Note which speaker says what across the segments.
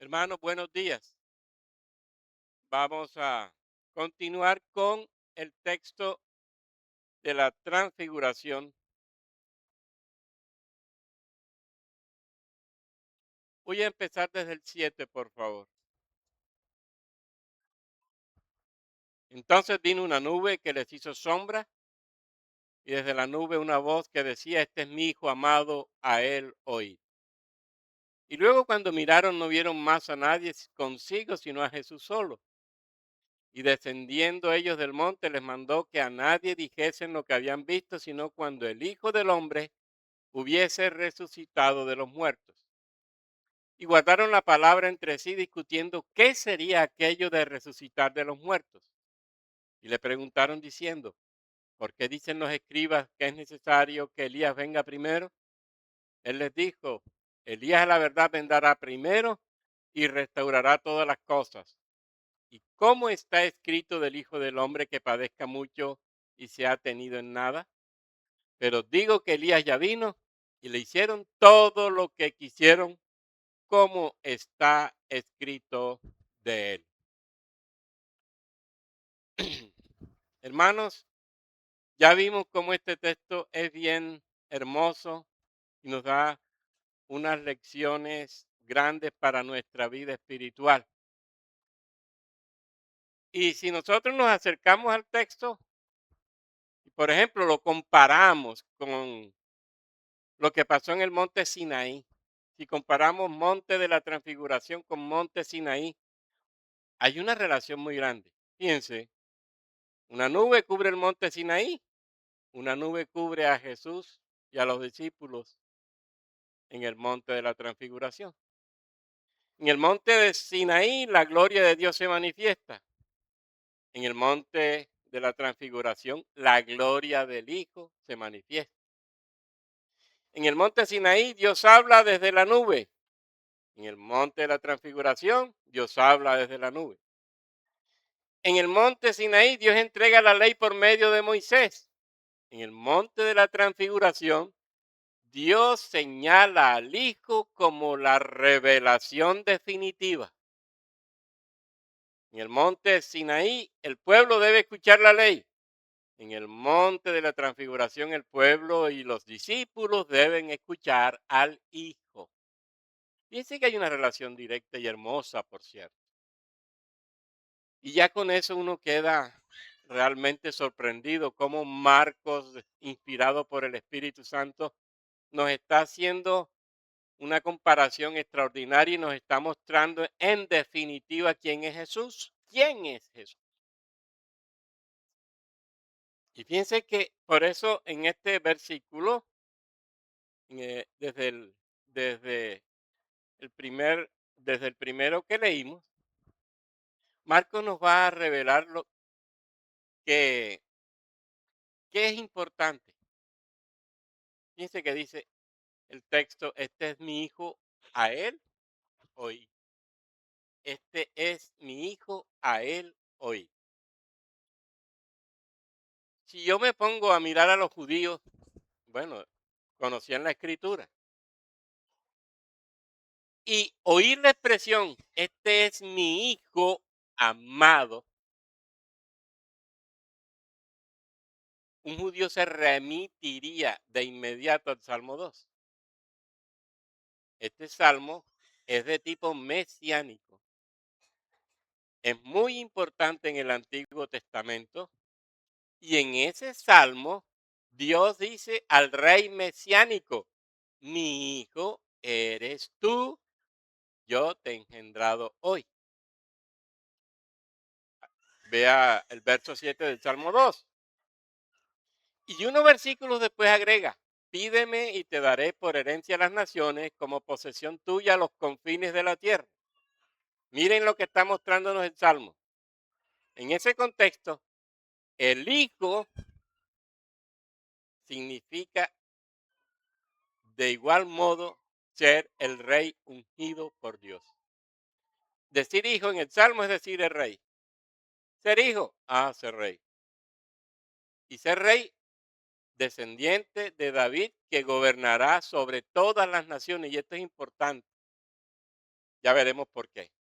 Speaker 1: Hermanos, buenos días. Vamos a continuar con el texto de la transfiguración. Voy a empezar desde el 7, por favor. Entonces vino una nube que les hizo sombra y desde la nube una voz que decía, este es mi hijo amado, a él oíd. Y luego cuando miraron no vieron más a nadie consigo, sino a Jesús solo. Y descendiendo ellos del monte les mandó que a nadie dijesen lo que habían visto, sino cuando el Hijo del Hombre hubiese resucitado de los muertos. Y guardaron la palabra entre sí discutiendo qué sería aquello de resucitar de los muertos. Y le preguntaron diciendo, ¿por qué dicen los escribas que es necesario que Elías venga primero? Él les dijo, Elías a la verdad vendrá primero y restaurará todas las cosas. ¿Y cómo está escrito del Hijo del Hombre que padezca mucho y se ha tenido en nada? Pero digo que Elías ya vino y le hicieron todo lo que quisieron como está escrito de él. Hermanos, ya vimos cómo este texto es bien hermoso y nos da unas lecciones grandes para nuestra vida espiritual. Y si nosotros nos acercamos al texto y, por ejemplo, lo comparamos con lo que pasó en el monte Sinaí, si comparamos monte de la transfiguración con monte Sinaí, hay una relación muy grande. Fíjense, una nube cubre el monte Sinaí. Una nube cubre a Jesús y a los discípulos en el monte de la transfiguración. En el monte de Sinaí la gloria de Dios se manifiesta. En el monte de la transfiguración la gloria del Hijo se manifiesta. En el monte Sinaí Dios habla desde la nube. En el monte de la transfiguración Dios habla desde la nube. En el monte Sinaí Dios entrega la ley por medio de Moisés. En el monte de la transfiguración Dios señala al Hijo como la revelación definitiva. En el monte Sinaí, el pueblo debe escuchar la ley. En el monte de la transfiguración, el pueblo y los discípulos deben escuchar al Hijo. Fíjense que hay una relación directa y hermosa, por cierto. Y ya con eso uno queda realmente sorprendido cómo Marcos, inspirado por el Espíritu Santo, nos está haciendo una comparación extraordinaria y nos está mostrando en definitiva quién es Jesús. ¿Quién es Jesús? Y fíjense que por eso en este versículo, desde el desde el primero que leímos, Marcos nos va a revelar lo que, que es importante. Fíjense que dice el texto, este es mi hijo, a él oí. Este es mi hijo, a él oí. Si yo me pongo a mirar a los judíos, bueno, conocían la escritura. Y oír la expresión, este es mi hijo amado, un judío se remitiría de inmediato al Salmo 2. Este salmo es de tipo mesiánico. Es muy importante en el Antiguo Testamento. Y en ese salmo, Dios dice al rey mesiánico, mi hijo eres tú, yo te he engendrado hoy. Vea el verso 7 del Salmo 2. Y unos versículos después agrega, pídeme y te daré por herencia a las naciones como posesión tuya los confines de la tierra. Miren lo que está mostrándonos el Salmo. En ese contexto, el Hijo significa de igual modo ser el rey ungido por Dios. Decir hijo en el Salmo es decir el rey. Ser hijo, ser rey. Y ser rey descendiente de David que gobernará sobre todas las naciones. Y esto es importante. Ya veremos por qué.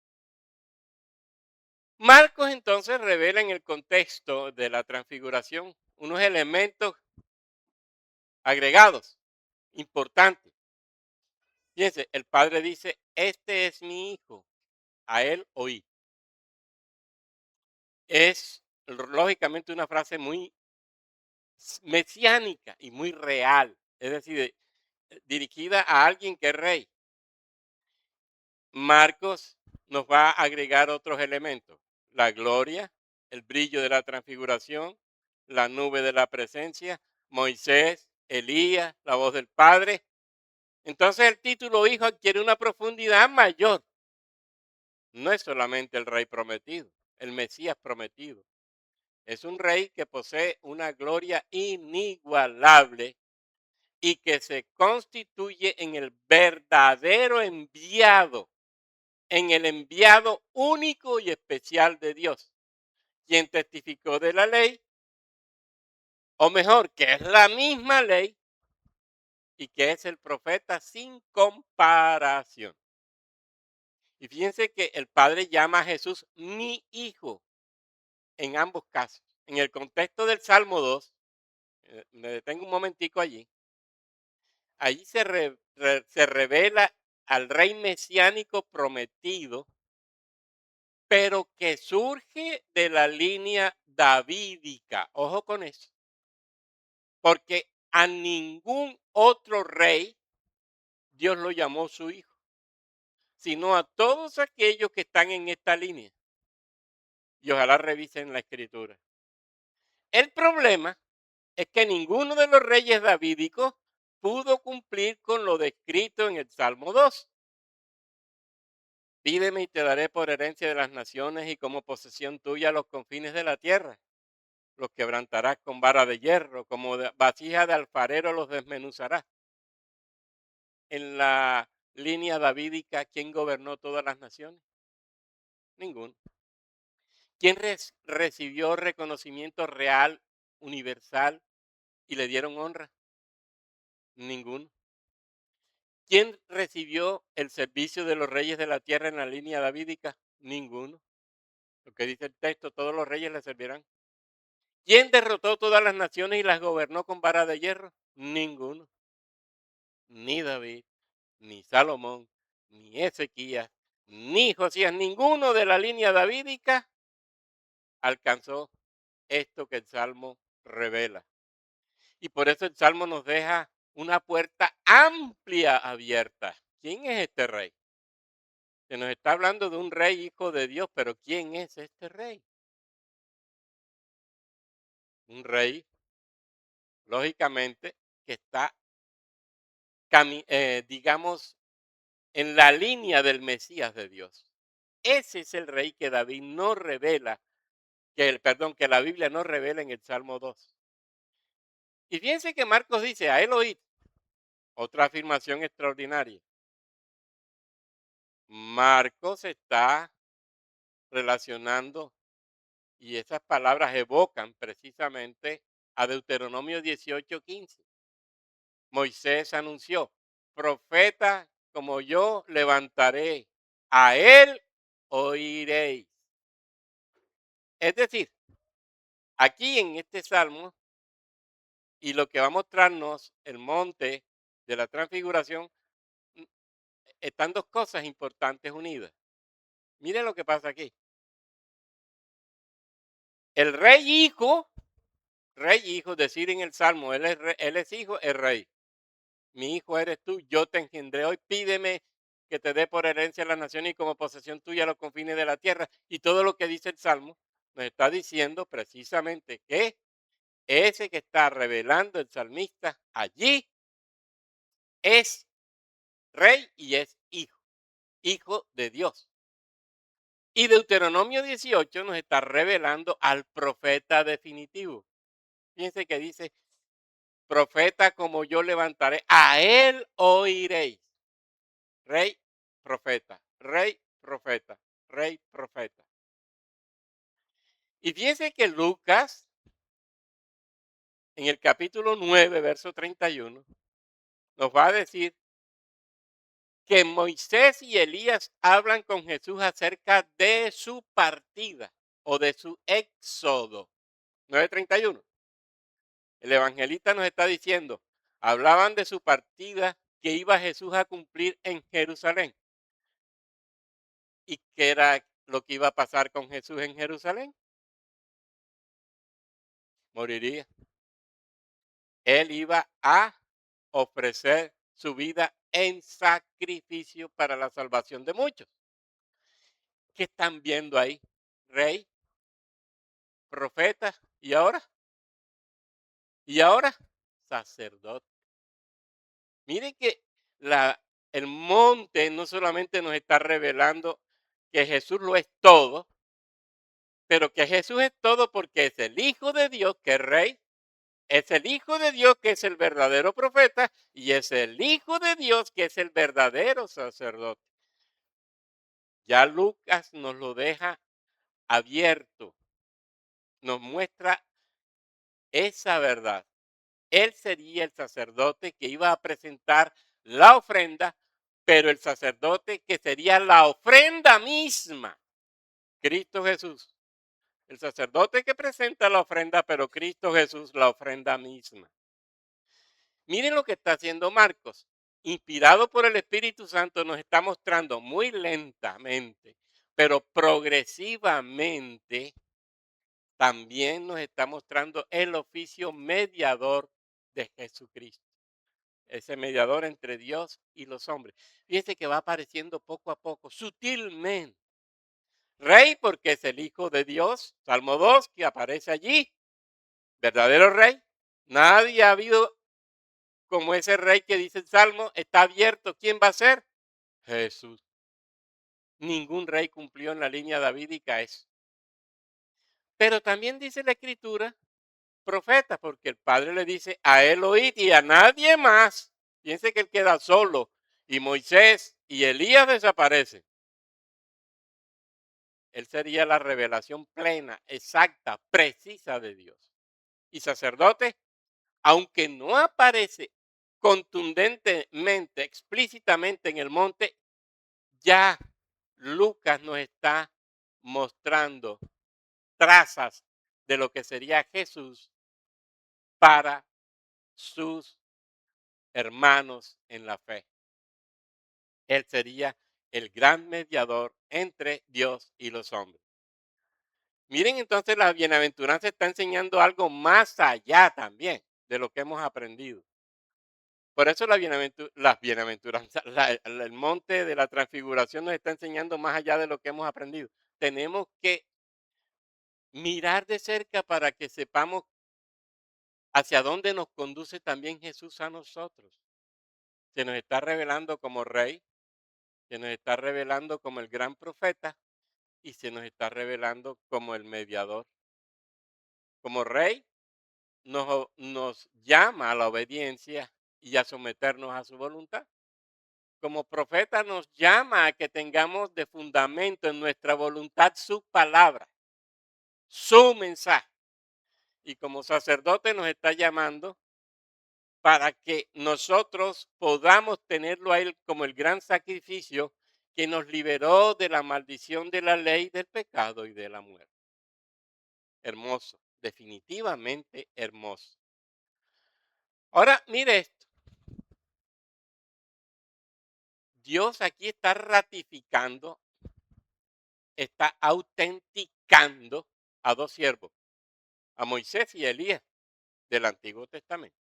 Speaker 1: Marcos entonces revela en el contexto de la transfiguración unos elementos agregados importantes. Fíjense, el padre dice, este es mi hijo, a él oí. Es lógicamente una frase muy mesiánica y muy real, es decir, dirigida a alguien que es rey. Marcos nos va a agregar otros elementos, la gloria, el brillo de la transfiguración, la nube de la presencia, Moisés, Elías, la voz del Padre. Entonces el título hijo adquiere una profundidad mayor. No es solamente el rey prometido, el Mesías prometido. Es un rey que posee una gloria inigualable y que se constituye en el verdadero enviado, en el enviado único y especial de Dios, quien testificó de la ley, o mejor, que es la misma ley y que es el profeta sin comparación. Y fíjense que el Padre llama a Jesús mi hijo en ambos casos. En el contexto del Salmo 2, me detengo un momentico allí, allí se revela al rey mesiánico prometido, pero que surge de la línea davídica. Ojo con eso, porque a ningún otro rey Dios lo llamó su hijo, sino a todos aquellos que están en esta línea. Y ojalá revisen la escritura. El problema es que ninguno de los reyes davídicos pudo cumplir con lo descrito en el Salmo 2. Pídeme y te daré por herencia de las naciones y como posesión tuya los confines de la tierra. Los quebrantarás con vara de hierro, como vasija de alfarero los desmenuzarás. En la línea davídica, ¿quién gobernó todas las naciones? Ninguno. ¿Quién recibió reconocimiento real, universal y le dieron honra? Ninguno. ¿Quién recibió el servicio de los reyes de la tierra en la línea davídica? Ninguno. Lo que dice el texto, todos los reyes le servirán. ¿Quién derrotó todas las naciones y las gobernó con vara de hierro? Ninguno. Ni David, ni Salomón, ni Ezequías, ni Josías, ninguno de la línea davídica alcanzó esto que el Salmo revela. Y por eso el Salmo nos deja una puerta amplia abierta. ¿Quién es este rey? Se nos está hablando de un rey hijo de Dios, pero ¿quién es este rey? Un rey, lógicamente, que está, digamos, en la línea del Mesías de Dios. Ese es el rey que David no revela, que la Biblia no revela en el Salmo 2. Y fíjense que Marcos dice, a él oíd, otra afirmación extraordinaria. Marcos está relacionando, y esas palabras evocan precisamente a Deuteronomio 18:15. Moisés anunció, profeta como yo levantaré, a él oiréis. Es decir, aquí en este salmo, y lo que va a mostrarnos el monte de la transfiguración, mm, están dos cosas importantes unidas. Miren lo que pasa aquí. El rey hijo, decir en el salmo, él es hijo, es rey. Mi hijo eres tú, yo te engendré hoy, pídeme que te dé por herencia las naciones y como posesión tuya los confines de la tierra. Y todo lo que dice el salmo nos está diciendo precisamente que ese que está revelando el salmista allí es rey y es hijo, hijo de Dios. Y Deuteronomio 18 nos está revelando al profeta definitivo. Fíjense que dice, profeta como yo levantaré, a él oiréis. Rey, profeta, rey, profeta, rey, profeta. Y fíjense que Lucas, en el capítulo 9, verso 31, nos va a decir que Moisés y Elías hablan con Jesús acerca de su partida o de su éxodo. 9:31. El evangelista nos está diciendo, hablaban de su partida que iba Jesús a cumplir en Jerusalén. ¿Y qué era lo que iba a pasar con Jesús en Jerusalén? Moriría. Él iba a ofrecer su vida en sacrificio para la salvación de muchos. ¿Qué están viendo ahí? Rey, profeta y ahora sacerdote. Miren que la, el monte no solamente nos está revelando que Jesús lo es todo, pero que Jesús es todo porque es el Hijo de Dios que es Rey, es el Hijo de Dios que es el verdadero profeta y es el Hijo de Dios que es el verdadero sacerdote. Ya Lucas nos lo deja abierto, nos muestra esa verdad. Él sería el sacerdote que iba a presentar la ofrenda, pero el sacerdote que sería la ofrenda misma, Cristo Jesús. El sacerdote que presenta la ofrenda, pero Cristo Jesús la ofrenda misma. Miren lo que está haciendo Marcos. Inspirado por el Espíritu Santo, nos está mostrando muy lentamente, pero progresivamente, también nos está mostrando el oficio mediador de Jesucristo. Ese mediador entre Dios y los hombres. Fíjense que va apareciendo poco a poco, sutilmente. Rey porque es el Hijo de Dios, Salmo 2, que aparece allí, verdadero rey. Nadie ha habido como ese rey que dice el Salmo, está abierto. ¿Quién va a ser? Jesús. Ningún rey cumplió en la línea davídica eso. Pero también dice la Escritura, profeta, porque el Padre le dice, a él oíd y a nadie más. Piense que él queda solo y Moisés y Elías desaparecen. Él sería la revelación plena, exacta, precisa de Dios. Y sacerdote, aunque no aparece contundentemente, explícitamente en el monte, ya Lucas nos está mostrando trazas de lo que sería Jesús para sus hermanos en la fe. Él sería el gran mediador entre Dios y los hombres. Miren entonces, la bienaventuranza está enseñando algo más allá también de lo que hemos aprendido. Por eso las bienaventuranzas, el monte de la transfiguración nos está enseñando más allá de lo que hemos aprendido. Tenemos que mirar de cerca para que sepamos hacia dónde nos conduce también Jesús a nosotros. Se nos está revelando como rey, se nos está revelando como el gran profeta y se nos está revelando como el mediador. Como rey nos llama a la obediencia y a someternos a su voluntad. Como profeta nos llama a que tengamos de fundamento en nuestra voluntad su palabra, su mensaje. Y como sacerdote nos está llamando para que nosotros podamos tenerlo a Él como el gran sacrificio que nos liberó de la maldición de la ley, del pecado y de la muerte. Hermoso, definitivamente hermoso. Ahora, mire esto. Dios aquí está ratificando, está autenticando a dos siervos, a Moisés y a Elías del Antiguo Testamento.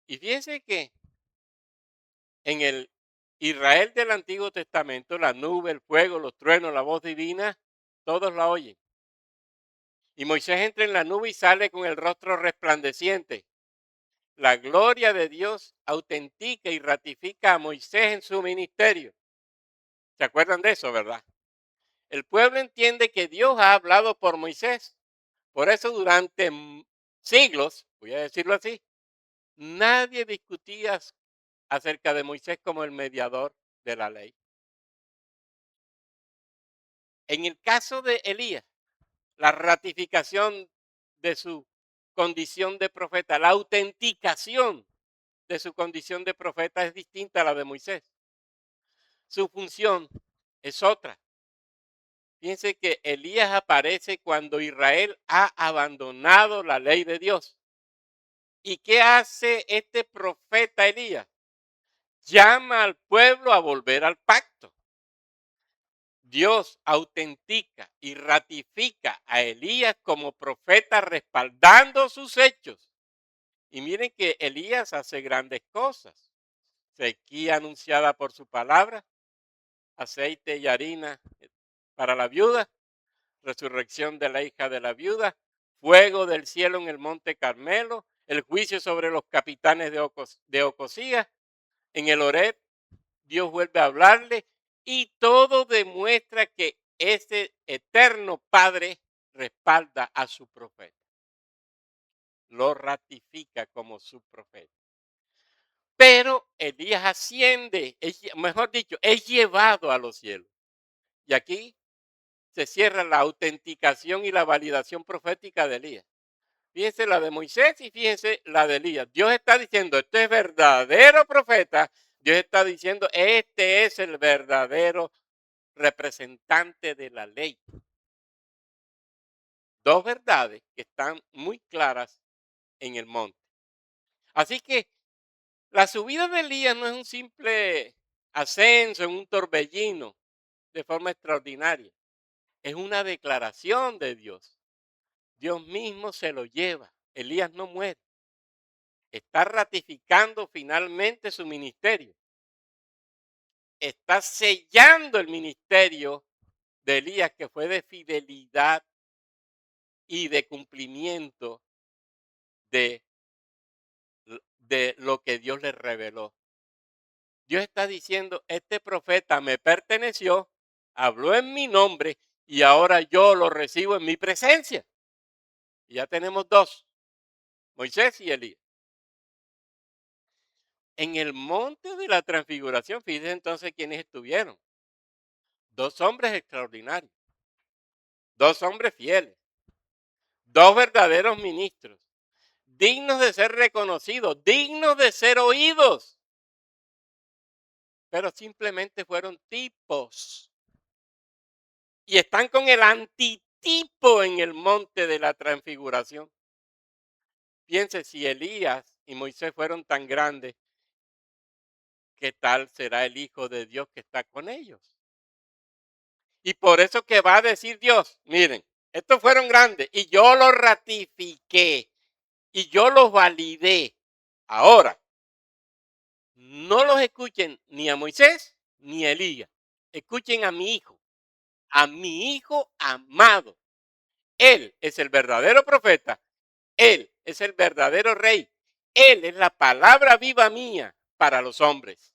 Speaker 1: Y fíjense que en el Israel del Antiguo Testamento, la nube, el fuego, los truenos, la voz divina, todos la oyen. Y Moisés entra en la nube y sale con el rostro resplandeciente. La gloria de Dios autentica y ratifica a Moisés en su ministerio. ¿Se acuerdan de eso, verdad? El pueblo entiende que Dios ha hablado por Moisés. Por eso durante siglos, voy a decirlo así, nadie discutía acerca de Moisés como el mediador de la ley. En el caso de Elías, la ratificación de su condición de profeta, la autenticación de su condición de profeta es distinta a la de Moisés. Su función es otra. Fíjense que Elías aparece cuando Israel ha abandonado la ley de Dios. ¿Y qué hace este profeta Elías? Llama al pueblo a volver al pacto. Dios autentica y ratifica a Elías como profeta respaldando sus hechos. Y miren que Elías hace grandes cosas. Sequía anunciada por su palabra, aceite y harina para la viuda, resurrección de la hija de la viuda, fuego del cielo en el monte Carmelo, el juicio sobre los capitanes de Ocosías, en el Horeb, Dios vuelve a hablarle y todo demuestra que ese eterno Padre respalda a su profeta, lo ratifica como su profeta. Pero Elías asciende, mejor dicho, es llevado a los cielos. Y aquí se cierra la autenticación y la validación profética de Elías. Fíjense la de Moisés y fíjense la de Elías. Dios está diciendo, este es verdadero profeta. Dios está diciendo, este es el verdadero representante de la ley. Dos verdades que están muy claras en el monte. Así que la subida de Elías no es un simple ascenso en un torbellino de forma extraordinaria. Es una declaración de Dios. Dios mismo se lo lleva. Elías no muere. Está ratificando finalmente su ministerio. Está sellando el ministerio de Elías, que fue de fidelidad y de cumplimiento de, de lo que Dios le reveló. Dios está diciendo, este profeta me perteneció, habló en mi nombre y ahora yo lo recibo en mi presencia. Y ya tenemos dos, Moisés y Elías. En el monte de la transfiguración, fíjense entonces quiénes estuvieron. Dos hombres extraordinarios, dos hombres fieles, dos verdaderos ministros, dignos de ser reconocidos, dignos de ser oídos, pero simplemente fueron tipos. Y están con el antitipo en el monte de la transfiguración. Piense, si Elías y Moisés fueron tan grandes, ¿qué tal será el Hijo de Dios que está con ellos? Y por eso que va a decir Dios, miren, estos fueron grandes y yo los ratifiqué y yo los validé. Ahora, no los escuchen ni a Moisés ni a Elías. Escuchen a mi hijo amado. Él es el verdadero profeta. Él es el verdadero rey. Él es la palabra viva mía para los hombres.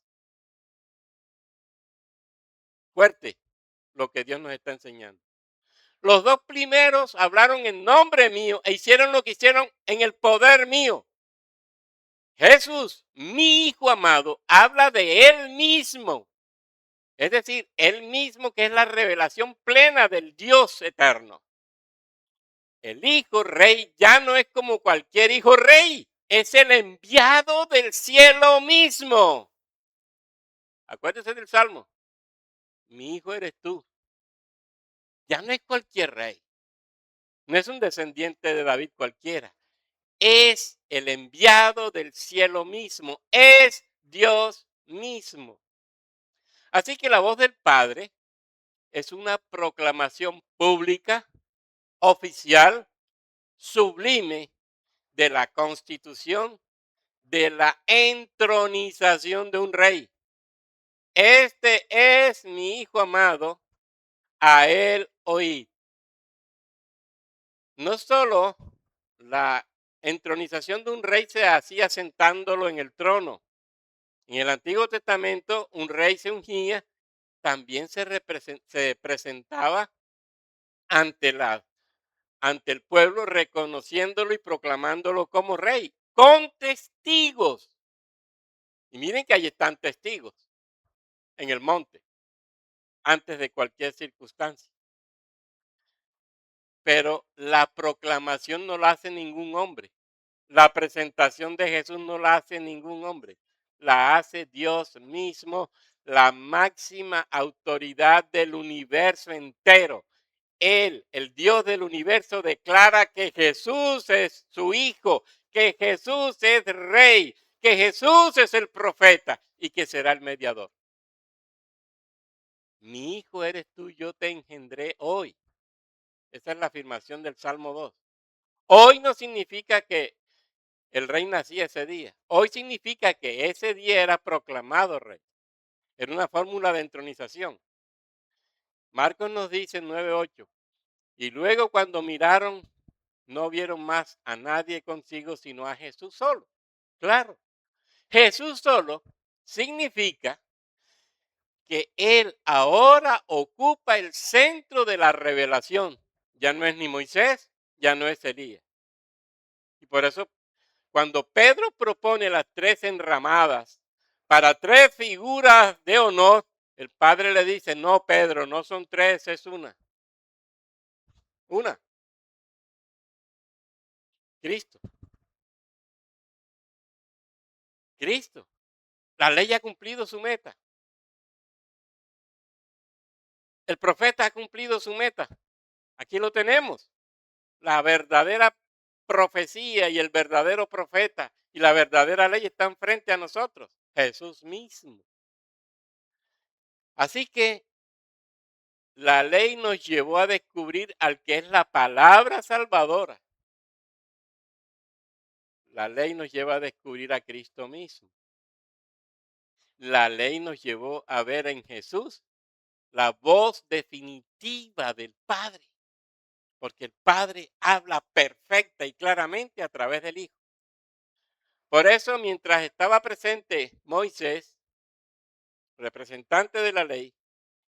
Speaker 1: Fuerte lo que Dios nos está enseñando. Los dos primeros hablaron en nombre mío e hicieron lo que hicieron en el poder mío. Jesús, mi hijo amado, habla de él mismo. Es decir, él mismo, que es la revelación plena del Dios eterno. El hijo rey ya no es como cualquier hijo rey. Es el enviado del cielo mismo. Acuérdense del Salmo. Mi hijo eres tú. Ya no es cualquier rey. No es un descendiente de David cualquiera. Es el enviado del cielo mismo. Es Dios mismo. Así que la voz del Padre es una proclamación pública, oficial, sublime de la constitución, de la entronización de un rey. Este es mi hijo amado, a él oíd. No solo la entronización de un rey se hacía sentándolo en el trono. En el Antiguo Testamento un rey se ungía, también se presentaba ante, ante el pueblo reconociéndolo y proclamándolo como rey, con testigos. Y miren que ahí están testigos en el monte, antes de cualquier circunstancia. Pero la proclamación no la hace ningún hombre, La presentación de Jesús no la hace ningún hombre, la hace Dios mismo, la máxima autoridad del universo entero. Él, el Dios del universo, declara que Jesús es su Hijo, que Jesús es Rey, que Jesús es el profeta y que será el mediador. Mi hijo eres tú, yo te engendré hoy. Esa es la afirmación del Salmo 2. Hoy no significa que el rey nacía ese día. Hoy significa que ese día era proclamado rey. Era una fórmula de entronización. Marcos nos dice en 9:8. Y luego cuando miraron, no vieron más a nadie consigo, sino a Jesús solo. Claro, Jesús solo significa que Él ahora ocupa el centro de la revelación. Ya no es ni Moisés, ya no es Elías. Y por eso cuando Pedro propone las tres enramadas para tres figuras de honor, el Padre le dice, no, Pedro, no son tres, es una. Una, Cristo. Cristo. La ley ha cumplido su meta. El profeta ha cumplido su meta. Aquí lo tenemos. La verdadera profecía y el verdadero profeta y la verdadera ley están frente a nosotros. Jesús mismo. Así que la ley nos llevó a descubrir al que es la palabra salvadora. La ley nos lleva a descubrir a Cristo mismo. La ley nos llevó a ver en Jesús la voz definitiva del Padre, porque el Padre habla perfecta y claramente a través del Hijo. Por eso, mientras estaba presente Moisés, representante de la ley,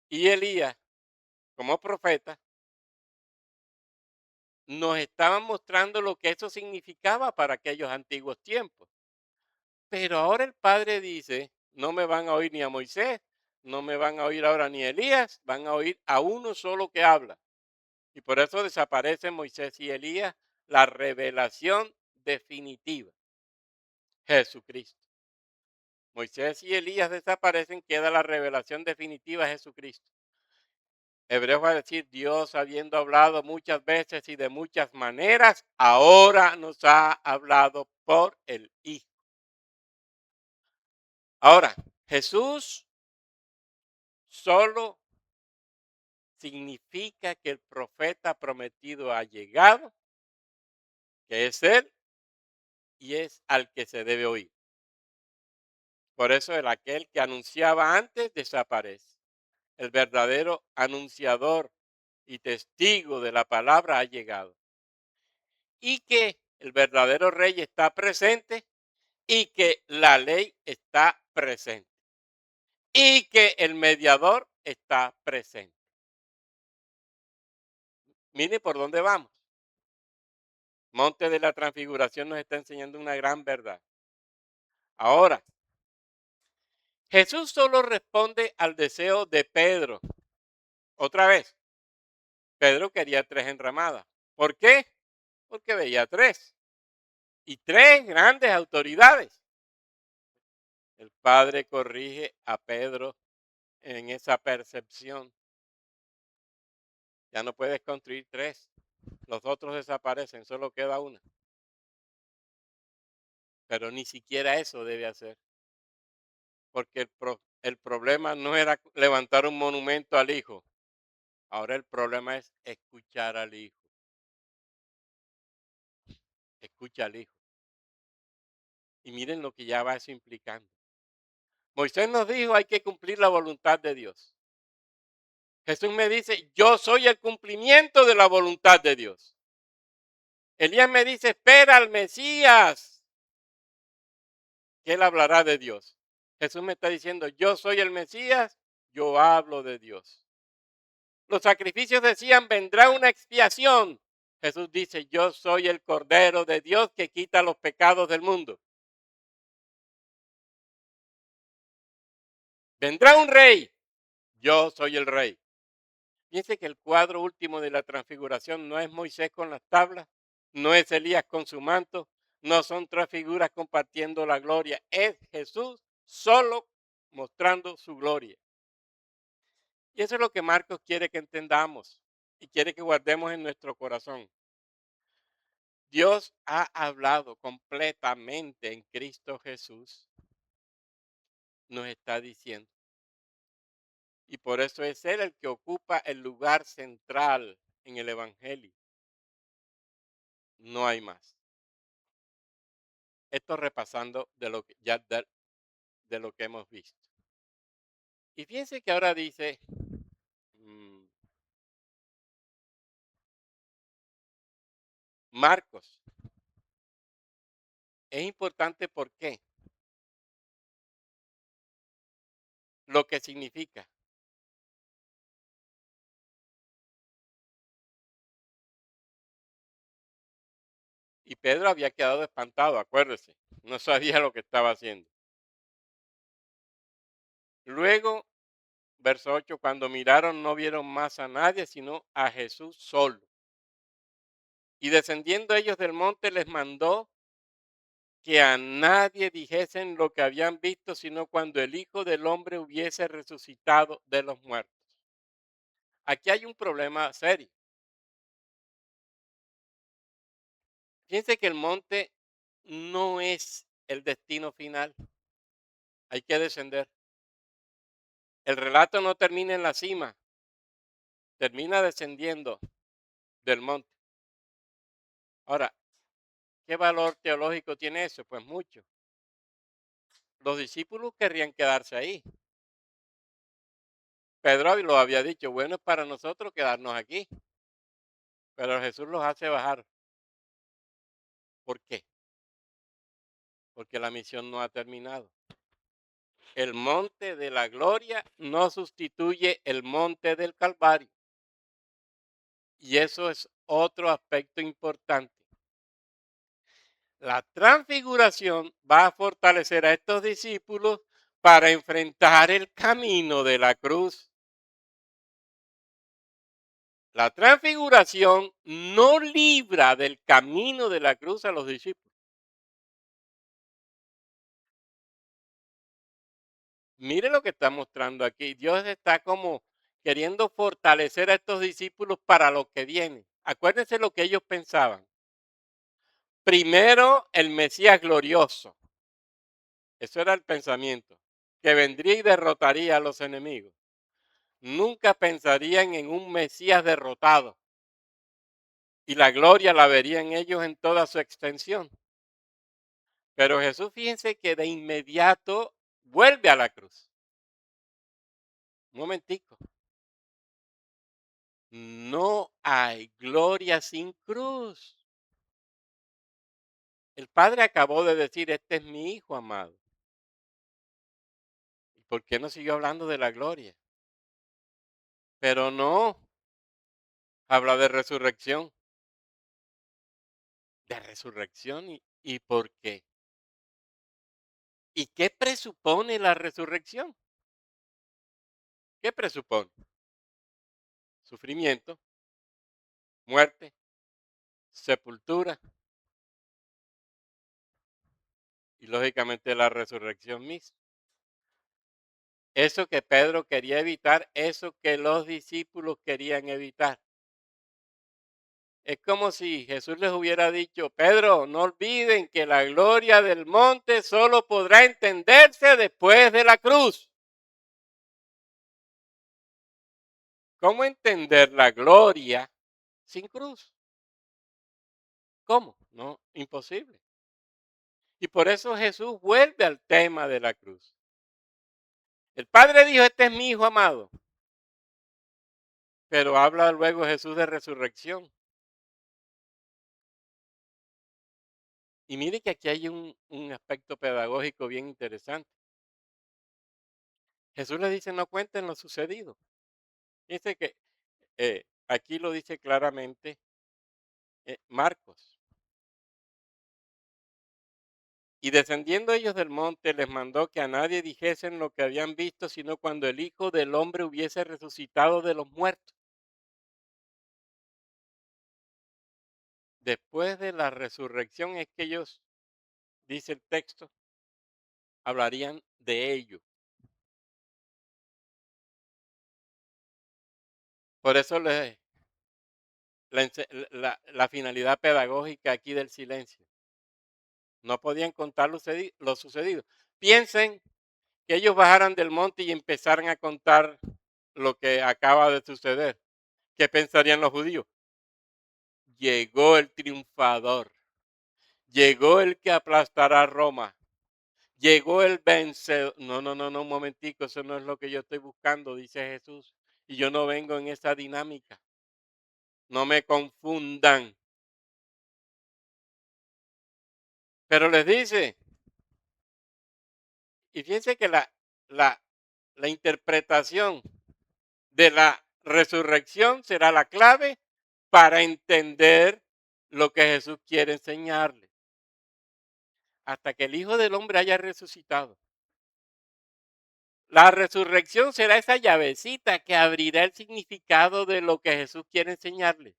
Speaker 1: y Elías como profeta, nos estaban mostrando lo que eso significaba para aquellos antiguos tiempos. Pero ahora el Padre dice, no me van a oír ni a Moisés, no me van a oír ahora ni a Elías, van a oír a uno solo que habla. Y por eso desaparecen Moisés y Elías, la revelación definitiva, Jesucristo. Moisés y Elías desaparecen, queda la revelación definitiva, Jesucristo. Hebreos va a decir, Dios habiendo hablado muchas veces y de muchas maneras, ahora nos ha hablado por el Hijo. Ahora, Jesús solo significa que el profeta prometido ha llegado, que es Él y es al que se debe oír. Por eso el aquel que anunciaba antes desaparece. El verdadero anunciador y testigo de la palabra ha llegado. Y que el verdadero rey está presente y que la ley está presente. Y que el mediador está presente. Mire por dónde vamos. Monte de la Transfiguración nos está enseñando una gran verdad. Ahora, Jesús solo responde al deseo de Pedro. Otra vez, Pedro quería tres enramadas. ¿Por qué? Porque veía tres. Y tres grandes autoridades. El Padre corrige a Pedro en esa percepción. Ya no puedes construir tres. Los otros desaparecen, solo queda una. Pero ni siquiera eso debe hacer. Porque el problema no era levantar un monumento al Hijo. Ahora el problema es escuchar al Hijo. Escucha al Hijo. Y miren lo que ya va eso implicando. Moisés nos dijo hay que cumplir la voluntad de Dios. Jesús me dice, yo soy el cumplimiento de la voluntad de Dios. Elías me dice, espera al Mesías, que él hablará de Dios. Jesús me está diciendo, yo soy el Mesías, yo hablo de Dios. Los sacrificios decían, vendrá una expiación. Jesús dice, yo soy el Cordero de Dios que quita los pecados del mundo. Vendrá un rey, yo soy el rey. Fíjense que el cuadro último de la transfiguración no es Moisés con las tablas, no es Elías con su manto, No son tres figuras compartiendo la gloria, es Jesús solo mostrando su gloria. Y eso es lo que Marcos quiere que entendamos y quiere que guardemos en nuestro corazón. Dios ha hablado completamente en Cristo Jesús, nos está diciendo. Y por eso es Él el que ocupa el lugar central en el Evangelio. No hay más. Esto repasando de lo que ya de lo que hemos visto. Y fíjense que ahora dice mm, Marcos. Es importante porque lo que significa. Y Pedro había quedado espantado, acuérdese. No sabía lo que estaba haciendo. Luego, verso 8, cuando miraron no vieron más a nadie, sino a Jesús solo. Y descendiendo ellos del monte les mandó que a nadie dijesen lo que habían visto, sino cuando el Hijo del Hombre hubiese resucitado de los muertos. Aquí hay un problema serio. Fíjense que el monte no es el destino final. Hay que descender. El relato no termina en la cima, termina descendiendo del monte. Ahora, ¿qué valor teológico tiene eso? Pues mucho. Los discípulos querrían quedarse ahí. Pedro lo había dicho, bueno es para nosotros quedarnos aquí, pero Jesús los hace bajar. ¿Por qué? Porque la misión no ha terminado. El monte de la gloria no sustituye el monte del Calvario. Y eso es otro aspecto importante. La transfiguración va a fortalecer a estos discípulos para enfrentar el camino de la cruz. La transfiguración no libra del camino de la cruz a los discípulos. Mire lo que está mostrando aquí. Dios está como queriendo fortalecer a estos discípulos para lo que viene. Acuérdense lo que ellos pensaban. Primero el Mesías glorioso. Eso era el pensamiento. Que vendría y derrotaría a los enemigos. Nunca pensarían en un Mesías derrotado. Y la gloria la verían ellos en toda su extensión. Pero Jesús, fíjense que de inmediato vuelve a la cruz. Un momentico. No hay gloria sin cruz. El Padre acabó de decir, este es mi Hijo amado. ¿Y por qué no siguió hablando de la gloria? Pero no, habla de resurrección. De resurrección y por qué. ¿Y qué presupone la resurrección? ¿Qué presupone? Sufrimiento, muerte, sepultura y lógicamente la resurrección misma. Eso que Pedro quería evitar, eso que los discípulos querían evitar. Es como si Jesús les hubiera dicho, Pedro, no olviden que la gloria del monte solo podrá entenderse después de la cruz. ¿Cómo entender la gloria sin cruz? ¿Cómo? No, imposible. Y por eso Jesús vuelve al tema de la cruz. El Padre dijo, este es mi Hijo amado. Pero habla luego Jesús de resurrección. Y mire que aquí hay un aspecto pedagógico bien interesante. Jesús le dice, no cuenten lo sucedido. Dice que aquí lo dice claramente Marcos. Y descendiendo ellos del monte, les mandó que a nadie dijesen lo que habían visto, sino cuando el Hijo del Hombre hubiese resucitado de los muertos. Después de la resurrección es que ellos dice el texto, hablarían de ello. Por eso la finalidad pedagógica aquí del silencio. No podían contar lo sucedido. Piensen que ellos bajaran del monte y empezaran a contar lo que acaba de suceder. ¿Qué pensarían los judíos? Llegó el triunfador, llegó el que aplastará a Roma, llegó el vencedor. No, no, no, no, un momentico, eso no es lo que yo estoy buscando, dice Jesús. Y yo no vengo en esa dinámica. No me confundan. Pero les dice, y fíjense que la, la interpretación de la resurrección será la clave para entender lo que Jesús quiere enseñarle. Hasta que el Hijo del Hombre haya resucitado. La resurrección será esa llavecita que abrirá el significado de lo que Jesús quiere enseñarle.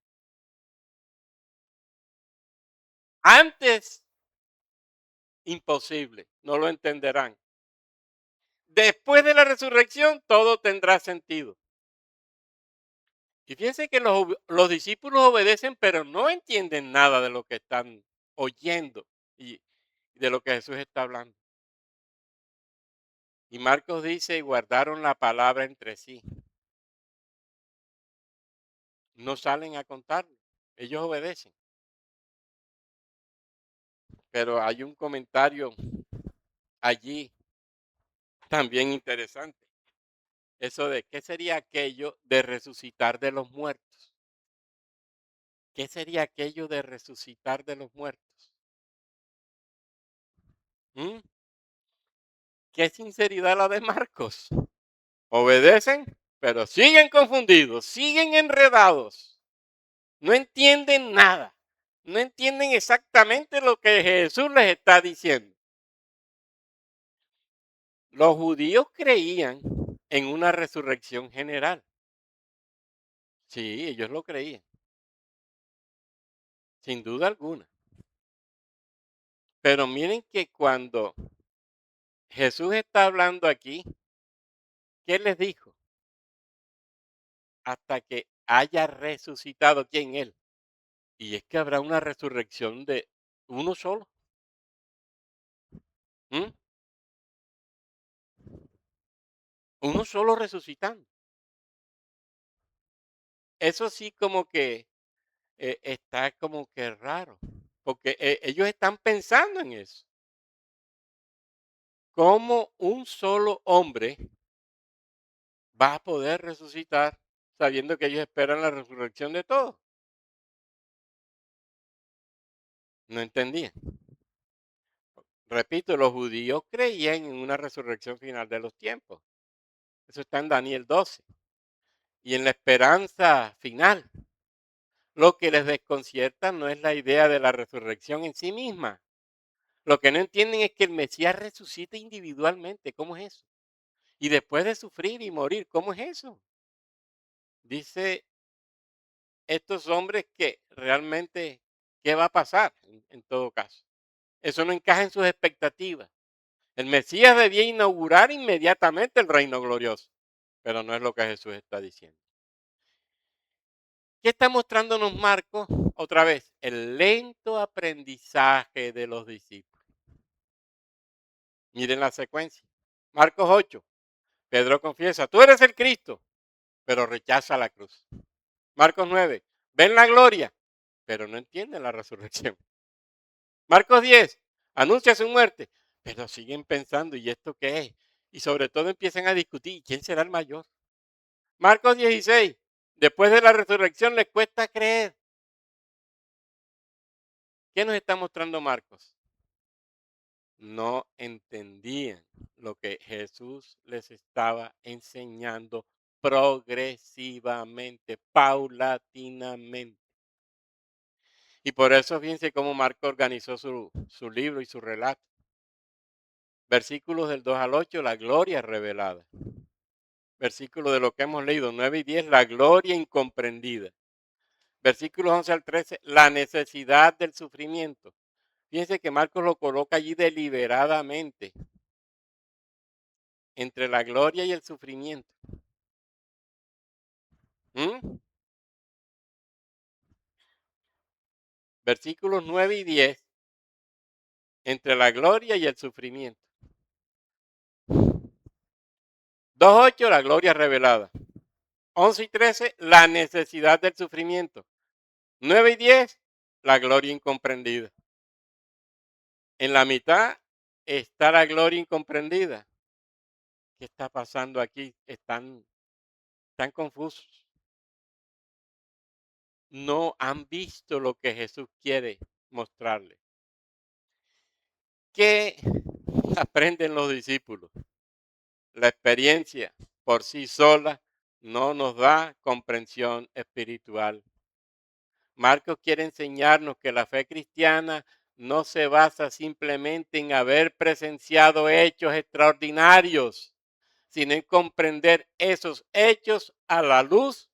Speaker 1: Antes, imposible, no lo entenderán. Después de la resurrección, todo tendrá sentido. Y fíjense que los discípulos obedecen, pero no entienden nada de lo que están oyendo y de lo que Jesús está hablando. Y Marcos dice, guardaron la palabra entre sí. No salen a contarlo. Ellos obedecen. Pero hay un comentario allí también interesante. Eso de qué sería aquello de resucitar de los muertos. ¿Qué sería aquello de resucitar de los muertos? ¿Mm? ¿Qué sinceridad la de Marcos? Obedecen, pero siguen confundidos, siguen enredados. No entienden nada. No entienden exactamente lo que Jesús les está diciendo. Los judíos creían en una resurrección general. Sí, ellos lo creían, sin duda alguna. Pero miren que cuando Jesús está hablando aquí, ¿qué les dijo? Hasta que haya resucitado, ¿quién? Él. Y es que habrá una resurrección de uno solo. ¿Mm? Uno solo resucitando. Eso sí como que está como que raro, porque ellos están pensando en eso. ¿Cómo un solo hombre va a poder resucitar sabiendo que ellos esperan la resurrección de todos? No entendían. Repito, los judíos creían en una resurrección final de los tiempos. Eso está en Daniel 12. Y en la esperanza final. Lo que les desconcierta no es la idea de la resurrección en sí misma. Lo que no entienden es que el Mesías resucita individualmente. ¿Cómo es eso? Y después de sufrir y morir, ¿cómo es eso? Dice estos hombres que realmente, ¿qué va a pasar en todo caso? Eso no encaja en sus expectativas. El Mesías debía inaugurar inmediatamente el reino glorioso, pero no es lo que Jesús está diciendo. ¿Qué está mostrándonos Marcos? Otra vez, el lento aprendizaje de los discípulos. Miren la secuencia. Marcos 8. Pedro confiesa, tú eres el Cristo, pero rechaza la cruz. Marcos 9. Ven la gloria, pero no entienden la resurrección. Marcos 10. Anuncia su muerte, pero siguen pensando, ¿y esto qué es? Y sobre todo empiezan a discutir, ¿quién será el mayor? Marcos 16. Después de la resurrección les cuesta creer. ¿Qué nos está mostrando Marcos? No entendían lo que Jesús les estaba enseñando progresivamente, paulatinamente. Y por eso fíjense cómo Marco organizó su libro y su relato. Versículos del 2 al 8, la gloria revelada. Versículos de lo que hemos leído, 9 y 10, la gloria incomprendida. Versículos 11 al 13, la necesidad del sufrimiento. Fíjense que Marcos lo coloca allí deliberadamente entre la gloria y el sufrimiento. ¿Mm? Versículos 9 y 10, entre la gloria y el sufrimiento. 2:8, la gloria revelada. 11 y 13, la necesidad del sufrimiento. 9 y 10, la gloria incomprendida. En la mitad está la gloria incomprendida. ¿Qué está pasando aquí? Están confusos. No han visto lo que Jesús quiere mostrarles. ¿Qué aprenden los discípulos? La experiencia por sí sola no nos da comprensión espiritual. Marcos quiere enseñarnos que la fe cristiana no se basa simplemente en haber presenciado hechos extraordinarios, sino en comprender esos hechos a la luz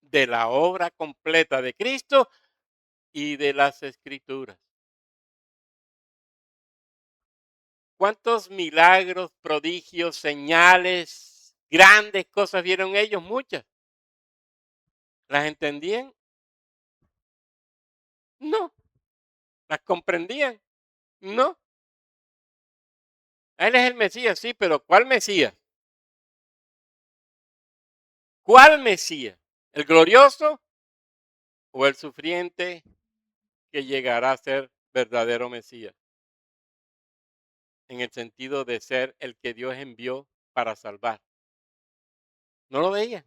Speaker 1: de la obra completa de Cristo y de las Escrituras. ¿Cuántos milagros, prodigios, señales, grandes cosas vieron ellos? Muchas. ¿Las entendían? No. ¿Las comprendían? No. Él es el Mesías, sí, pero ¿cuál Mesías? ¿Cuál Mesías? ¿El glorioso o el sufriente que llegará a ser verdadero Mesías? En el sentido de ser el que Dios envió para salvar. No lo veían.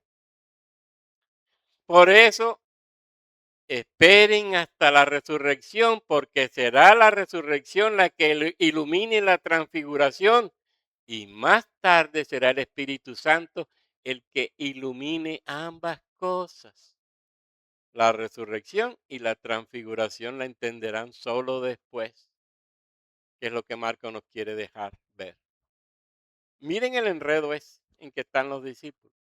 Speaker 1: Por eso esperen hasta la resurrección, porque será la resurrección la que ilumine la transfiguración y más tarde será el Espíritu Santo el que ilumine ambas cosas. La resurrección y la transfiguración la entenderán solo después, que es lo que Marco nos quiere dejar ver. Miren el enredo en que están los discípulos.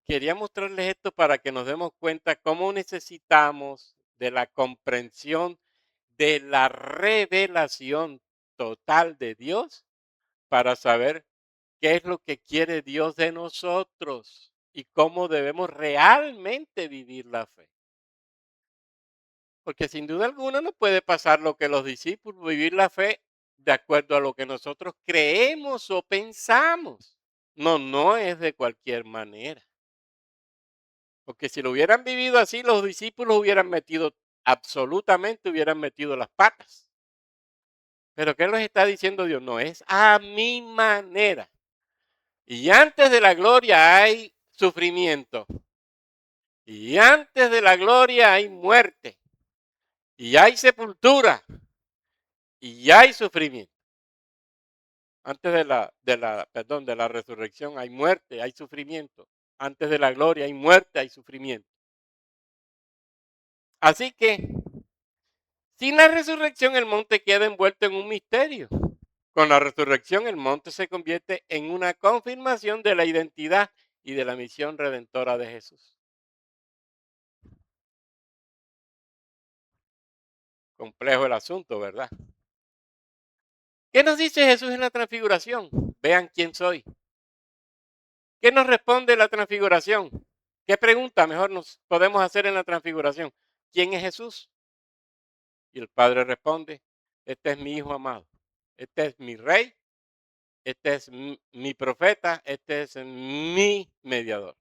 Speaker 1: Quería mostrarles esto para que nos demos cuenta cómo necesitamos de la comprensión de la revelación total de Dios para saber qué es lo que quiere Dios de nosotros y cómo debemos realmente vivir la fe. Porque sin duda alguna no puede pasar lo que los discípulos, vivir la fe de acuerdo a lo que nosotros creemos o pensamos. No, no es de cualquier manera. Porque si lo hubieran vivido así, los discípulos hubieran metido las patas. Pero ¿qué les está diciendo Dios? No, es a mi manera. Y antes de la gloria hay sufrimiento. Y antes de la gloria hay muerte. Y hay sepultura. Y hay sufrimiento. Antes de la resurrección hay muerte, hay sufrimiento. Antes de la gloria hay muerte, hay sufrimiento. Así que, sin la resurrección el monte queda envuelto en un misterio. Con la resurrección el monte se convierte en una confirmación de la identidad y de la misión redentora de Jesús. Complejo el asunto, ¿verdad? ¿Qué nos dice Jesús en la transfiguración? Vean quién soy. ¿Qué nos responde la transfiguración? ¿Qué pregunta mejor nos podemos hacer en la transfiguración? ¿Quién es Jesús? Y el Padre responde, este es mi Hijo amado, este es mi Rey, este es mi profeta, este es mi mediador.